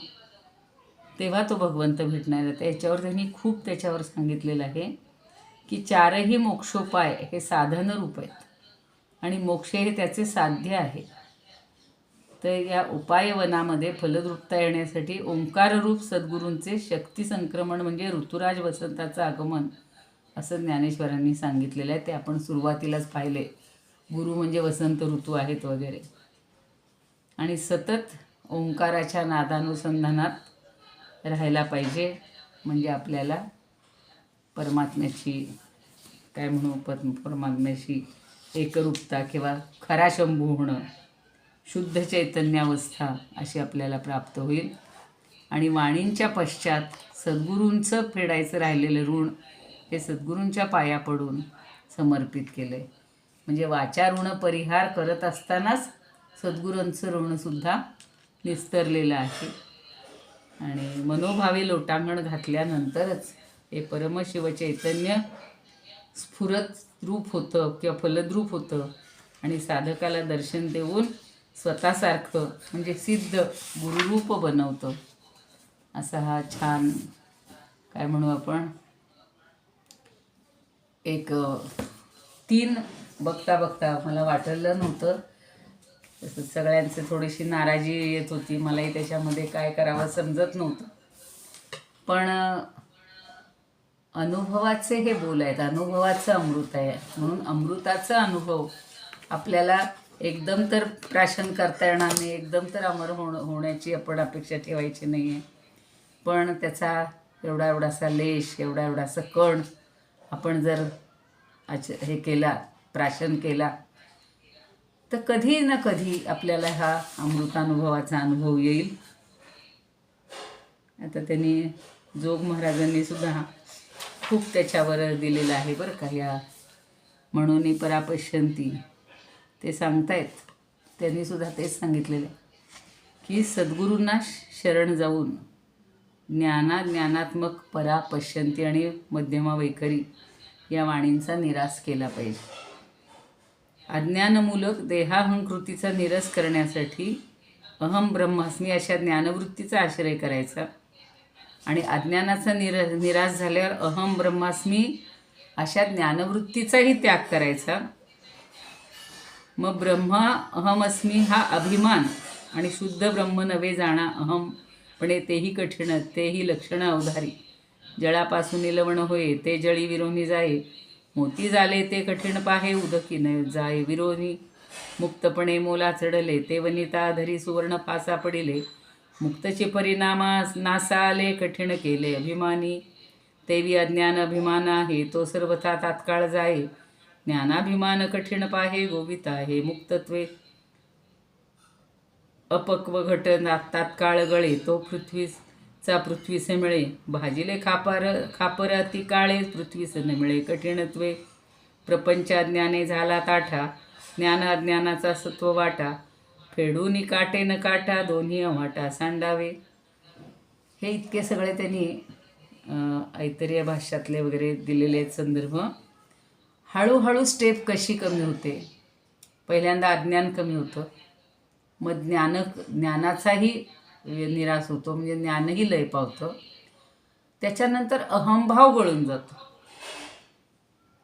तेव्हा तो भगवंत भेटणार आहे. त्याच्यावर त्यांनी खूप त्याच्यावर सांगितलेलं आहे की 4ही मोक्षोपाय हे साधनरूप आहेत आणि मोक्ष हे त्याचे साध्य आहे. तर या उपायवनामध्ये फलद्रुपता येण्यासाठी ओंकाररूप सद्गुरूंचे शक्ती संक्रमण म्हणजे ऋतुराज वसंताचं आगमन असं ज्ञानेश्वरांनी सांगितलेलं आहे. ते आपण सुरुवातीलाच पाहिले. गुरु म्हणजे वसंत ऋतू आहेत वगैरे. आणि सतत ओंकाराच्या नादानुसंधानात राहायला पाहिजे, म्हणजे आपल्याला परमात्म्याची काय म्हणू परमात्म्याशी एकरूपता किंवा खरा शंभू होणं, शुद्ध चैतन्यावस्था अशी आपल्याला प्राप्त होईल. आणि वाणींच्या पश्चात सद्गुरूंचं फेडायचं राहिलेलं ऋण हे सद्गुरूंच्या पाया पडून समर्पित केलं आहे. म्हणजे वाचा ऋण परिहार करत असतानाच सद्गुरूंचं ऋणसुद्धा निस्तरलेलं आहे. आणि मनोभावे लोटांगण घातल्यानंतरच हे परमशिवचैतन्य स्फुरत रूप होतं किंवा फलद्रूप होतं आणि साधकाला दर्शन देऊन स्वतःसारखं म्हणजे सिद्ध गुरुरूप बनवतं. असा हा छान काय म्हणू आपण एक 3 बघता बघता मला वाटलं नव्हतं. तसं सगळ्यांची थोडीशी नाराजी येत होती, मलाही त्याच्यामध्ये काय करावं समजत नव्हतं. पण अनुभवाचे हे बोल आहेत, अनुभवाचं अमृत आहे. म्हणून अमृताचा अनुभव आपल्याला एकदम तर प्राशन करता येणार नाही, एकदम तर अमर होण्याची आपण अपेक्षा ठेवायची नाही आहे. पण त्याचा एवढासा लेश, एवढासा कण आपण जर हे केला, प्राशन केला, तर कधी ना कधी आपल्याला हा अमृतानुभवाचा अनुभव येईल. आता त्यांनी जोग महाराजांनी सुद्धा खूप त्याच्यावर दिलेलं आहे बरं का. या म्हणून परापश्यंती ते सांगतायत, त्यांनी सुद्धा तेच सांगितलेलं आहे की सद्गुरूंना शरण जाऊन ज्ञानात्मक परापश्यंती आणि मध्यमा वैखरी या वाणींचा निरास केला पाहिजे. अज्ञानमूलक देहाहंकृतीचा निरस करण्यासाठी अहम ब्रह्मास्मी अशा ज्ञानवृत्तीचा आश्रय करायचा आणि अज्ञानाचा निराश झाल्यावर अहम ब्रह्मास्मी अशा ज्ञानवृत्तीचाही त्याग करायचा. मग ब्रह्मा अहमस्मी हा अभिमान आणि शुद्ध ब्रह्म नवे जाणा अहमपणे तेही कठीण, तेही लक्षण अवधारी. जळापासून निलवण होय ते जळी विरोनी जाये, मोती झाले ते कठीण पाहे उदकी न जाय. विरोनी मुक्तपणे मोला चढले, ते वनिता धरी सुवर्ण फासा पडिले. मुक्तचे परिणामा नासा आले, कठीण केले अभिमानी. तेवी अज्ञान अभिमान आहे, तो सर्वथा तात्काळ जाये. ज्ञानाभिमान कठीण पाहे गोविता आहे, मुक्तत्वे अपक्व घट तात्काळ गळे. तो पृथ्वीचा पृथ्वीसे मिळे, भाजिले खापर अति काळे. पृथ्वीसे न मिळे कठीणत्वे, प्रपंच अज्ञाने झाला ताठा. ज्ञान अज्ञानाचा सत्व वाटा, फेडूनी काटे न काटा. दोन्ही अवाटा सांडावे. हे इतके सगळे त्यांनी ऐतरेय भाष्यातले वगैरे दिलेले आहेत संदर्भ. हळूहळू स्टेप कशी कमी होते. पहिल्यांदा अज्ञान कमी होतं, मग ज्ञानाचाही निराश होतो, म्हणजे ज्ञानही लय पावतं. त्याच्यानंतर अहंभाव गळून जातो,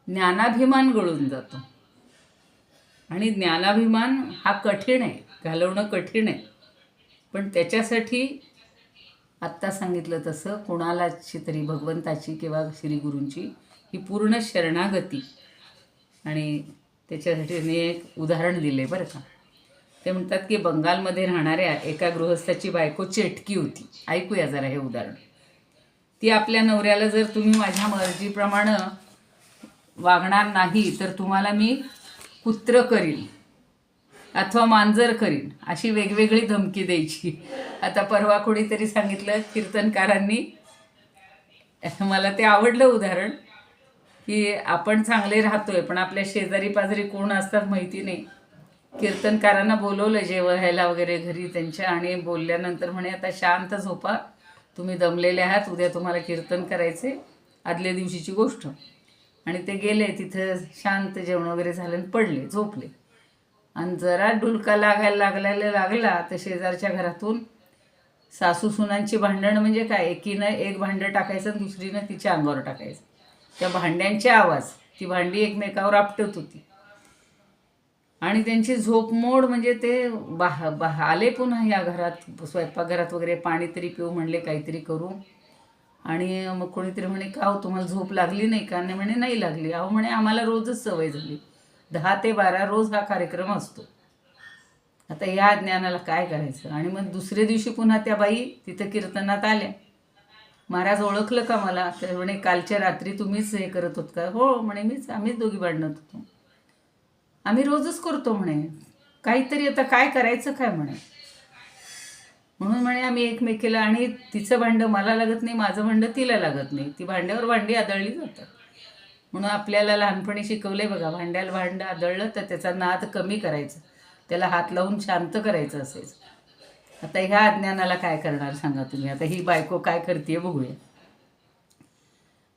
ज्ञानाभिमान गळून जातो. आणि ज्ञानाभिमान हा कठीण आहे, घालवणं कठीण आहे. पण त्याच्यासाठी आत्ता सांगितलं तसं कुणालाची तरी भगवंताची किंवा श्रीगुरूंची ही पूर्ण शरणागती. आणि त्याच्यासाठी त्यांनी एक उदाहरण दिले बरं का. ते म्हणतात की बंगालमध्ये राहणाऱ्या एका गृहस्थाची बायको चेटकी होती. ऐकूया जरा हे उदाहरण. ती आपल्या नवऱ्याला, जर तुम्ही माझ्या मर्जीप्रमाणे वागणार नाही तर तुम्हाला मी कुत्र करीन अथवा मांजर करीन, अशी वेगवेगळी धमकी द्यायची. आता परवा कोणीतरी सांगितलं कीर्तनकारांनी, मला ते आवडलं उदाहरण, की आपण चांगले राहतोय पण आपल्या शेजारी पाजारी कोण असतात माहिती नाही. कीर्तनकारांना बोलवलं जेवायला वगैरे घरी त्यांच्या, आणि बोलल्यानंतर म्हणे आता शांत झोपा, तुम्ही दमलेले आहात, उद्या तुम्हाला कीर्तन करायचे. आदल्या दिवशीची गोष्ट. आणि ते गेले तिथं, शांत जेवण वगैरे झालं आणि पडले, झोपले. आणि जरा डुलका लागला तर शेजारच्या घरातून सासू सुनांची भांडणं, म्हणजे काय, एकीनं एक भांडं टाकायचं आणि दुसरीनं तिच्या अंगावर टाकायचं. त्या भांड्यांचे आवाज, ती भांडी एकमेकावर आपटत होती. आणि त्यांची झोपमोड, म्हणजे ते आले पुन्हा या घरात, स्वयंपाकघरात वगैरे पाणी तरी पिऊ म्हणले, काहीतरी करू. आणि मग कोणीतरी म्हणे का हो तुम्हाला झोप लागली नाही का. नाही म्हणे नाही लागली. अहो म्हणे आम्हाला रोजच सवय झाली, 10 ते 12 रोज हा कार्यक्रम असतो. आता या अज्ञानाला काय करायचं? आणि मग दुसऱ्या दिवशी पुन्हा त्या बाई तिथं कीर्तनात आल्या. महाराज ओळखलं का मला? तर म्हणे कालच्या रात्री तुम्हीच हे करत होत का? हो म्हणे, आम्हीच दोघी भांडणत होतो. आम्ही रोजच करतो म्हणे. काहीतरी आता काय करायचं काय म्हणे. म्हणून म्हणे आम्ही एकमेकीला, आणि तिचं भांडं मला लागत नाही, माझं भांडं तिला लागत नाही. ती भांड्यावर भांडी आदळली जातात. म्हणून आपल्याला लहानपणी शिकवलंय बघा, भांड्याला भांडं आदळलं तर त्याचा नाद कमी करायचा, त्याला हात लावून शांत करायचं असेल. आता ह्या अज्ञानाला काय करणार सांगा तुम्ही? आता ही बायको काय करते बघूया.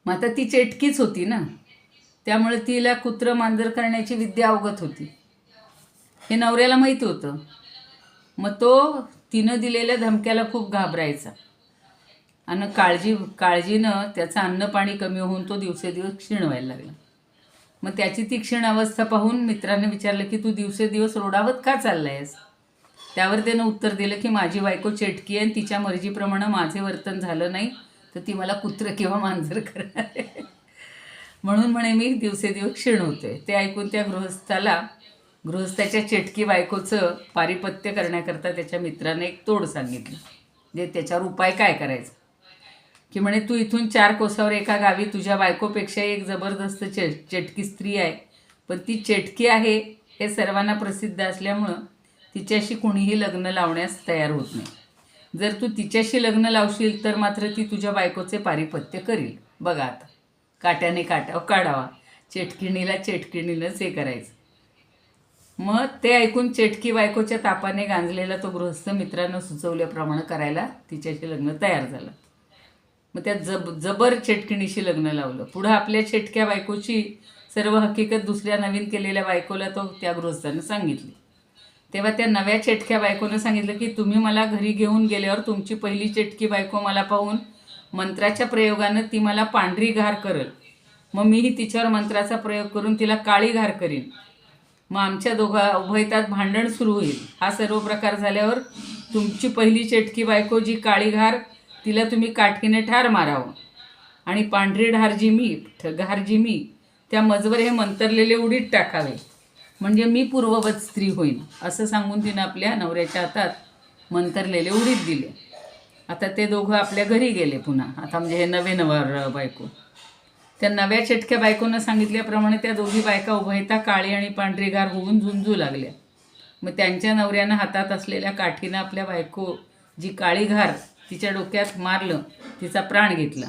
मग आता ती चेटकीच होती ना, त्यामुळे तिला कुत्रं मांजर करण्याची विद्या अवगत होती. हे नवऱ्याला माहीत होतं. मग तो तिनं दिलेल्या धमक्याला खूप घाबरायचा आणि काळजीनं त्याचं अन्न पाणी कमी होऊन तो दिवसेदिवस क्षीण व्हायला लागला. मग त्याची ती क्षीण अवस्था पाहून मित्राने विचारलं की तू दिवसेदिवस रोडावत का चाललायस? त्यावर त्यानं उत्तर दिलं की माझी बायको चेटकी आहे आणि तिच्या मर्जीप्रमाणे माझे वर्तन झालं नाही तर ती मला कुत्रं किंवा मांजर करणार आहे. म्हणून म्हणे मी दिवसेदिवस क्षीण होते. ते ऐकून त्या गृहस्थाच्या चेटकी बायकोचं पारिपत्य करण्याकरता त्याच्या मित्राने एक तोड सांगितली. जे त्याच्यावर उपाय काय करायचा की म्हणे तू इथून 4 कोसावर एका गावी तुझ्या बायकोपेक्षा एक जबरदस्त चेटकी स्त्री आहे, पण ती चेटकी आहे हे सर्वांना प्रसिद्ध असल्यामुळं तिच्याशी कुणीही लग्न लावण्यास तयार होत नाही. जर तू तिच्याशी लग्न लावशील तर मात्र ती तुझ्या बायकोचे पारिपत्य करील. बघा आता, काट्याने काटावर काढावा, चेटकिणीनंच हे करायचं. मग ते ऐकून चेटकी बायकोच्या तापाने गांजलेला तो गृहस्थ मित्रानं सुचवल्याप्रमाणे करायला तिच्याशी लग्न तयार झालं. मग त्या जबर चेटकिणीशी लग्न लावलं. पुढं आपल्या चेटक्या बायकोची सर्व हकीकत दुसऱ्या नवीन केलेल्या बायकोला तो त्या गृहस्थानं सांगितली. तेव्हा त्या नव्या चेटक्या बायकोनं सांगितलं की तुम्ही मला घरी घेऊन गेल्यावर तुमची पहिली चेटकी बायको मला पाहून मंत्राच्या प्रयोगानं ती मला पांढरी घार करेल. मग मीही तिच्यावर मंत्राचा प्रयोग करून तिला काळी घार करीन. मग आमच्या उभयतात भांडण सुरू होईल. हा सर्व प्रकार झाल्यावर तुमची पहिली चेटकी बायको जी काळी घार, तिला तुम्ही काठीने ठार मारावं आणि पांढरी घार जी मी त्या मजवर हे मंतरलेले उडीत टाकावे, म्हणजे मी पूर्ववत स्त्री होईन. असं सांगून तिनं आपल्या नवऱ्याच्या हातात मंतरलेले उडीत दिले. आता ते दोघं आपल्या घरी गेले पुन्हा. आता म्हणजे हे नवे नवर बायको. त्या नव्या चेटक्या बायकोनं सांगितल्याप्रमाणे त्या दोघी बायका उभयता काळी आणि पांढरी घार होऊन झुंजू लागल्या. मग त्यांच्या नवऱ्यानं हातात असलेल्या काठीनं आपल्या बायको जी काळी घार तिच्या डोक्यात मारलं, तिचा प्राण घेतला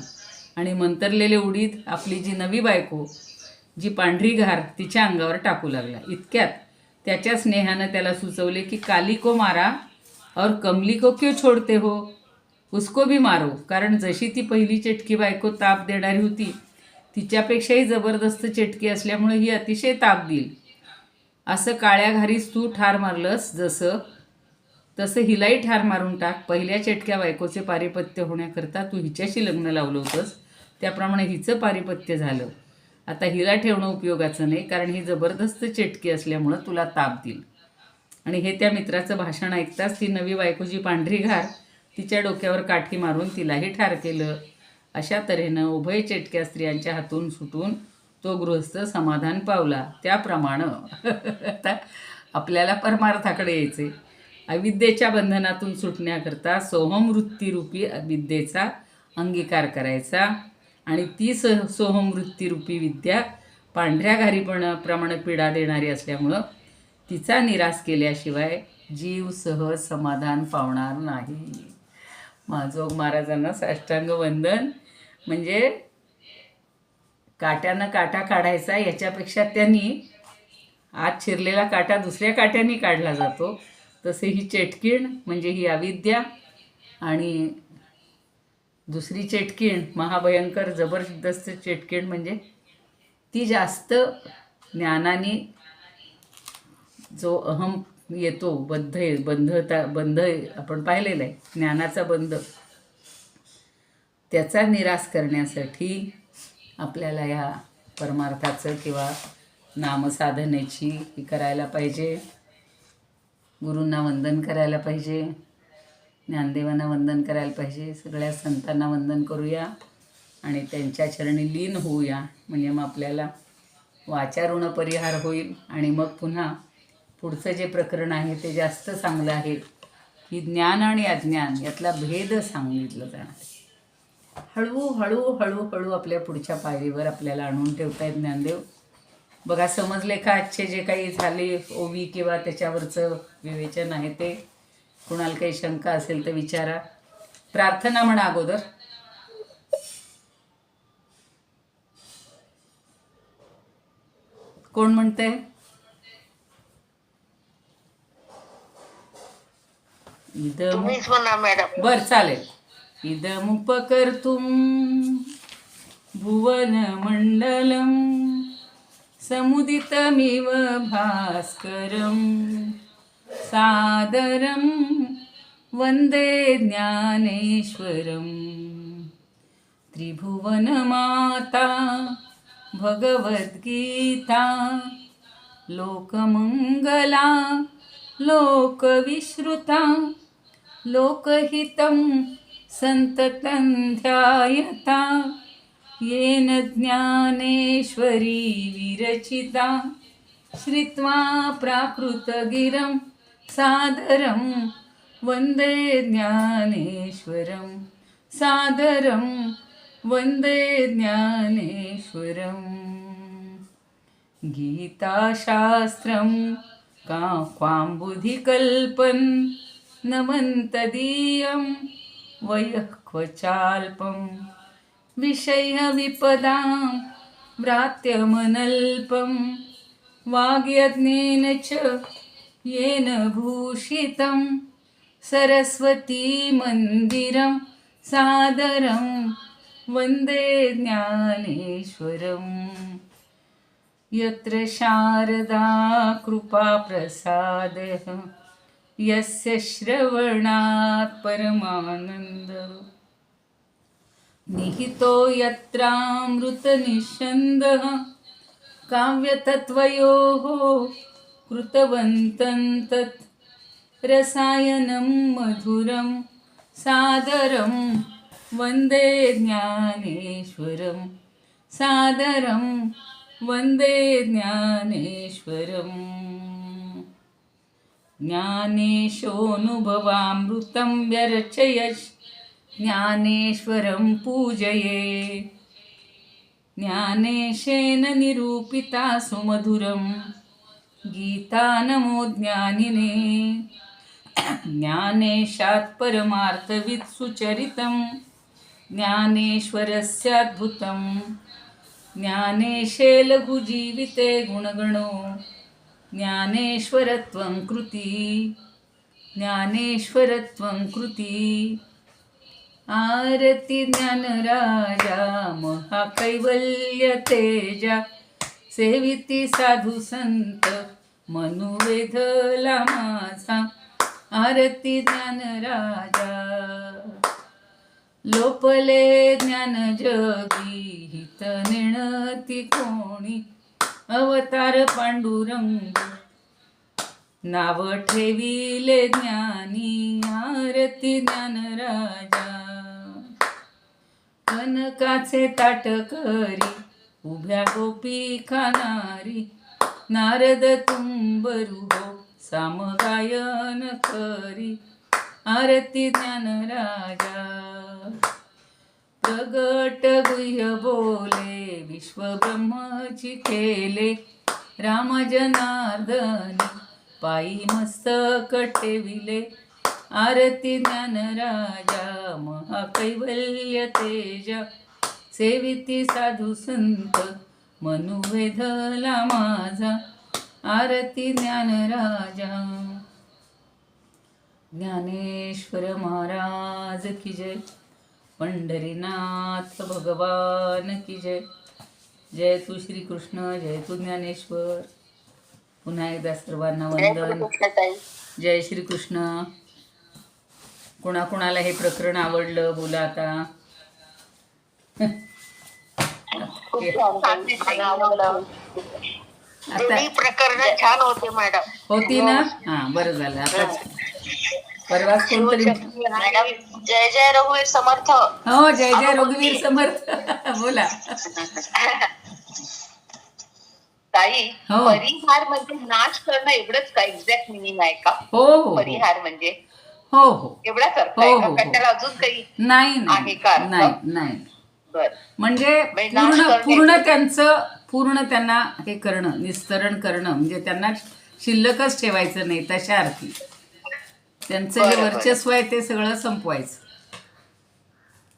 आणि मंतरलेले उडीद आपली जी नवी बायको जी पांढरी घार तिच्या अंगावर टाकू लागला. इतक्यात त्याच्या स्नेहानं त्याला सुचवले की काली को मारा और कमली को क्यों छोड़ते हो, उसको भी मारो. कारण जशी ती पहिली चेटकी बायको ताप देणारी होती, तिच्यापेक्षाही जबरदस्त चेटकी असल्यामुळे ही अतिशय ताप देईल. असं काळ्या घारीस तू ठार मारलंस तसं हिलाही ठार मारून टाक. पहिल्या चेटक्या बायकोचे पारिपत्य होण्याकरता तू हिच्याशी लग्न लावलं होतंस, त्याप्रमाणे हिचं पारिपत्य झालं. आता हिला ठेवणं उपयोगाचं नाही, कारण ही जबरदस्त चेटकी असल्यामुळं तुला ताप देईल. आणि हे त्या मित्राचं भाषण ऐकताच ती नवी बायकोची पांढरी घार तिच्या डोक्यावर काठी मारून तिलाही ठार केलं. अशा तऱ्हेनं उभय चेटक्या स्त्रियांच्या हातून सुटून तो गृहस्थ समाधान पावला. त्याप्रमाणे आता आपल्याला परमार्थाकडे यायचे. अविद्येच्या बंधनातून सुटण्याकरता सोहमवृत्तीरूपी विद्येचा अंगीकार करायचा आणि ती सोहमवृत्तीरूपी विद्या पांढऱ्या घारीप्रमाणे पीडा देणारी असल्यामुळं तिचा निराश केल्याशिवाय जीव सहज समाधान पावणार नाही. माजोग महाराजांना साष्टांग वंदन. म्हणजे काट्यानं काटा काढायचा, याच्यापेक्षा त्यांनी आत शिरलेला काटा दुसऱ्या काट्याने काढला जातो. तसे ही चेटकीण म्हणजे ही अविद्या, आणि दुसरी चेटकीण महाभयंकर जबरदस्त चेटकीण म्हणजे ती जास्त ज्ञानाने जो अहम येतो, बंध आपण पाहिलेला आहे, ज्ञानाचा बंध, त्याचा निराश करण्यासाठी आपल्याला या परमार्थाचं किंवा नामसाधनेची ही करायला पाहिजे. गुरूंना वंदन करायला पाहिजे, ज्ञानदेवांना वंदन करायला पाहिजे, सगळ्या संतांना वंदन करूया आणि त्यांच्या चरणी लीन होऊया. म्हणजे मग आपल्याला वाचा ऋण परिहार होईल. आणि मग पुन्हा पुढचं जे प्रकरण आहे ते जास्त चांगलं आहे की ज्ञान आणि अज्ञान यातला भेद सांगितलं जाणार आहे. हळूहळू हळूहळू आपल्या पुढच्या पायरीवर आपल्याला आणून ठेवतायत ज्ञानदेव. बघा समजले का आजचे जे काही झाले ओवी किंवा त्याच्यावरचं विवेचन आहे ते? कुणाला काही शंका असेल तर विचारा. प्रार्थना म्हणा अगोदर. कोण म्हणते? इदम तुम्हीच म्हणा मॅडम. बर चालेल. इदमुपकर्तुं भुवनमण्डलं समुदितमिव भास्करं सादरं वन्दे ज्ञानेश्वरं. त्रिभुवनमाता भगवद्गीता लोकमङ्गला लोकविश्रुता लोकहितं सन्ततं ध्यायता येन ज्ञानेश्वरी विरचिता. श्रुत्वा प्राकृतगिरं सादरं वन्दे ज्ञानेश्वरं सादरं वन्दे ज्ञानेश्वरम्. गीताशास्त्रं क्वाम्बुधिकल्पन् नमन्तदीयं वयः क्वचाल्पं विषयविपदां व्रात्यमनल्पं वाग्यज्ञेन च येन भूषितं सरस्वती मन्दिरं सादरं वन्दे ज्ञानेश्वरम्. यत्र शारदा कृपा प्रसादः यस्य श्रवणात् परमानन्दः निहितो यत्रामृतनिःस्यन्दः काव्यतत्त्वयोः कृतवन्तं तत् रसायनं मधुरं सादरं वन्दे ज्ञानेश्वरं सादरं वन्दे ज्ञानेश्वरम्. ज्ञानेशोऽनुभवामृतं व्यरचयत् ज्ञानेश्वरं पूजये. ज्ञानेशेन निरूपिता सुमधुरं गीता नमो ज्ञानिने. ज्ञानेशात् परमार्थवित् सुचरितं ज्ञानेश्वरस्याद्भुतं. ज्ञानेशे लघुजीविते गुणगणो ज्ञानेश्वरत्वं कृती. ज्ञानेश्वरत्वं कृती. आरती ज्ञानराजा महाकैवल्य तेजा सेविती साधू संत मनुवेधला माझा. आरती ज्ञानराजा लोपले ज्ञान जगी हित नेणती कोणी. अवतार पांडुरंग नाव ठेविले ज्ञानी. आरती ज्ञानराजा कनकाचे ताट करी उभ्या गोपी खाणारी. नारद तुंबरू हो सामगायन करी. आरती ज्ञानराजा प्रगट गुह्य बोले विश्वब्रह्मची खेले. राम जनार्दनी पायी मस्तक ठेविले. आरती ज्ञानराजा महाकैवल्य तेजा सेविती साधू संत मनुवेधला माझा. आरती ज्ञानराजा. ज्ञानेश्वर महाराज की जय. पंढरीनाथ भगवान की जय. जय तू श्रीकृष्ण, जय तू ज्ञानेश्वर. पुन्हा एकदा सर्वांना वंदन. जय श्रीकृष्ण. कुणाकुणाला हे प्रकरण आवडलं बोला आता. दोन्ही प्रकरण छान होते मॅडम. होती ना? हा बरं झालं. आता परवाच कोणतरी मॅडम जय जय रघुवीर समर्थ. हो जय जय रघुवीर समर्थ. बोला. ताई, हो. परिहार म्हणजे नाश करणं एवढंच का? एक्झॅक्ट मिनिंग आहे का हो हो हो परिहार म्हणजे? हो हो एवढाच अर्थ हो आहे हो का? हो का त्याला अजून काही नाही आहे का नाही अर्थ? नाही नाही बर. म्हणजे म्हणजे नाश करणे. पूर्ण त्यांना हे करणं, निस्तरण करणं, म्हणजे त्यांना शिल्लकच ठेवायचं नाही तशा अर्थी त्यांचं जे बरं, बरं. वर्चस्व आहे ते सगळं संपवायचं.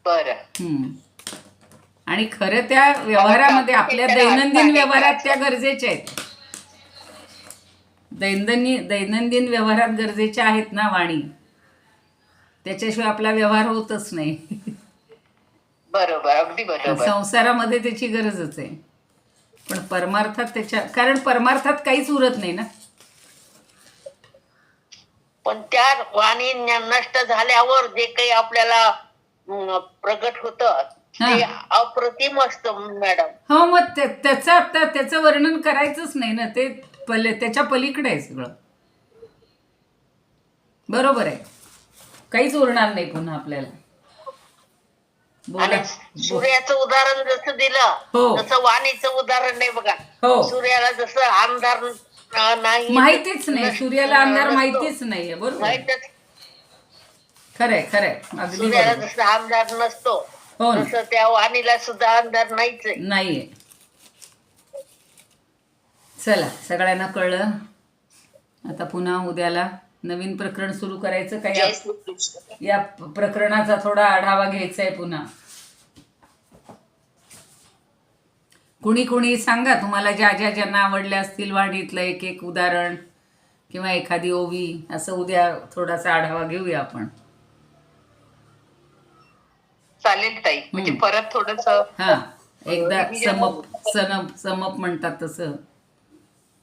बरं. हम्म. आणि खरं त्या व्यवहारामध्ये, आपल्या त्याला अर्थ दैनंदिन आहे व्यवहारात का त्या असं? गरजेच्या आहेत. दैनंदिन व्यवहारात गरजेच्या आहेत ना वाणी, त्याच्याशिवाय आपला व्यवहार होतच नाही. बरोबर, अगदी बरोबर. संसारामध्ये त्याची गरजच आहे, पण परमार्थात कारण परमार्थात काहीच उरत नाही ना. पण त्या वाणी नष्ट झाल्यावर जे काही आपल्याला प्रगट होतं ते अप्रतिम असतं मॅडम. हो, मग त्याचं वर्णन करायचंच नाही ना, ते त्याच्या पलीकडे आहे सगळं. बरोबर आहे, काहीच उरणार नाही पुन्हा आपल्याला. बोला. आणि सूर्याचं उदाहरण जसं दिलं हो. तसं वाणीचं उदाहरण नाही बघा. हो. सूर्याला जसं अंधार नाही, माहितीच नाही, सूर्याला अंधार नसतो. माहितीच नाहीये. बरोबर आहे. माहीतच खरंय खरंय, अगदी सूर्याला बरोबर. जसं अंधार नसतो हो ना. तसं त्या वाणीला सुद्धा अंधार नाहीच आहे. नाहीये. चला, सगळ्यांना कळलं. आता पुन्हा उद्याला नवीन प्रकरण सुरू करायचं का? जय श्री कृष्ण. या प्रकरणाचा थोडा आढावा घ्यायचा आहे पुन्हा. कुणी कुणी सांगा तुम्हाला ज्यांना आवडल्या असतील वाणीतलं एक एक उदाहरण किंवा एखादी ओवी, असं उद्या थोडासा आढावा घेऊया आपण. चालेल ताई, म्हणजे परत थोडस हा, एकदा समप म्हणतात तसं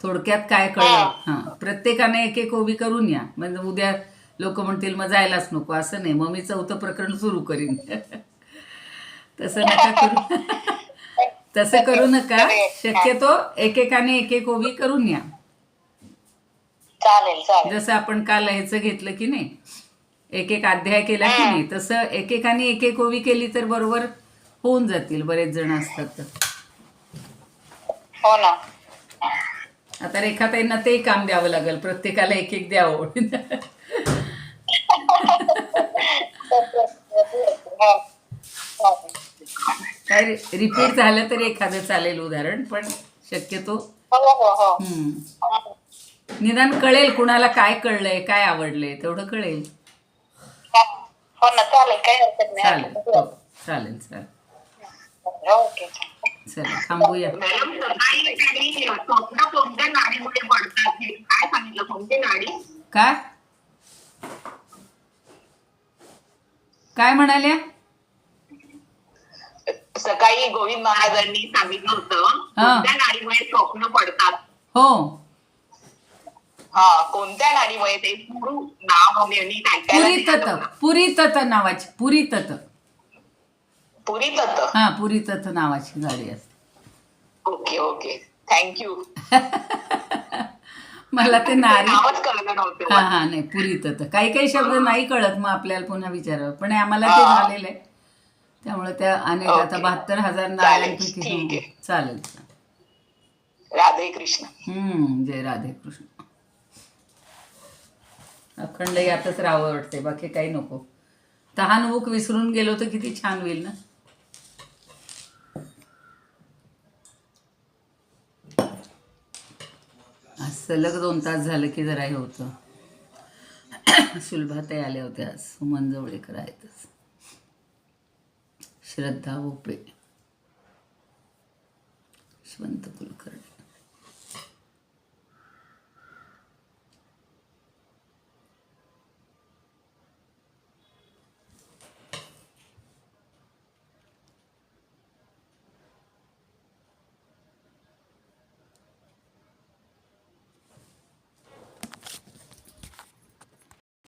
थोडक्यात काय कळलं. हा, प्रत्येकाने एक एक ओवी करून या, म्हणजे उद्या लोक म्हणतील मग जायलाच नको. असं नाही, मग मी 4थं प्रकरण सुरू करीन. तसं नका करू. तसं करू नका. शक्यतो एकेकाने एक एक ओवी करून या. चालेल चालेल. जसं आपण काल ह्याचं घेतलं की नाही, एक एक अध्याय केला की नाही, तसं एकेकाने एक एक ओवी केली तर बरोबर होऊन जातील. बरेच जण असतात तर. हो ना. आता रेखाताईंना तेही काम द्यावं लागेल, प्रत्येकाला एक एक द्यावं. काय रिपीट झालं तरी एखादं चालेल उदाहरण, पण शक्यतो निदान कळेल कुणाला काय कळलंय, काय आवडलंय, तेवढं कळेल. हो ना, चालेल, काही हरकत चालेल. नाही. हो, चालेल चालेल. ओके. चला, थांबूया. मॅडम, सकाळी त्यांनी स्वप्न कोणत्या नाडीमुळे पडतात हे काय सांगितलं? कोणती नाडी? काय काय म्हणाल्या? सकाळी गोविंद महाराजांनी सांगितलं होतं कोणत्या नाडीमुळे स्वप्न पडतात. हो, हा, कोणत्या नाडीमुळे? ते पुरू नाव यांनी पुरीतत नावाची, पुरीतत. पुरीतत. हा, पुरीतत नावाची गाडी असते. Okay okay, thank you. मला ते नावच कळलं नव्हतं. हा हा, नाही, पुरीतत. काही काही शब्द नाही कळत, मग आपल्याला पुन्हा विचारावं. पण आम्हाला ते झालेलं आहे, त्यामुळे त्या अनेक आता 72,000 नावांपैकी. ठीक आहे. चालेल. राधे कृष्ण. जय राधे कृष्ण. अखंड यातच राहावं वाटते, बाकी काही नको. तहान भूक विसरून गेलो तर किती छान होईल ना. आज सलग 2 तास झालं की जरा हे होतं. सुलभाताई आल्या होत्या आज, सुमन जवळेकर आहेतच, श्रद्धा भोपळे, यशवंत कुलकर्णी.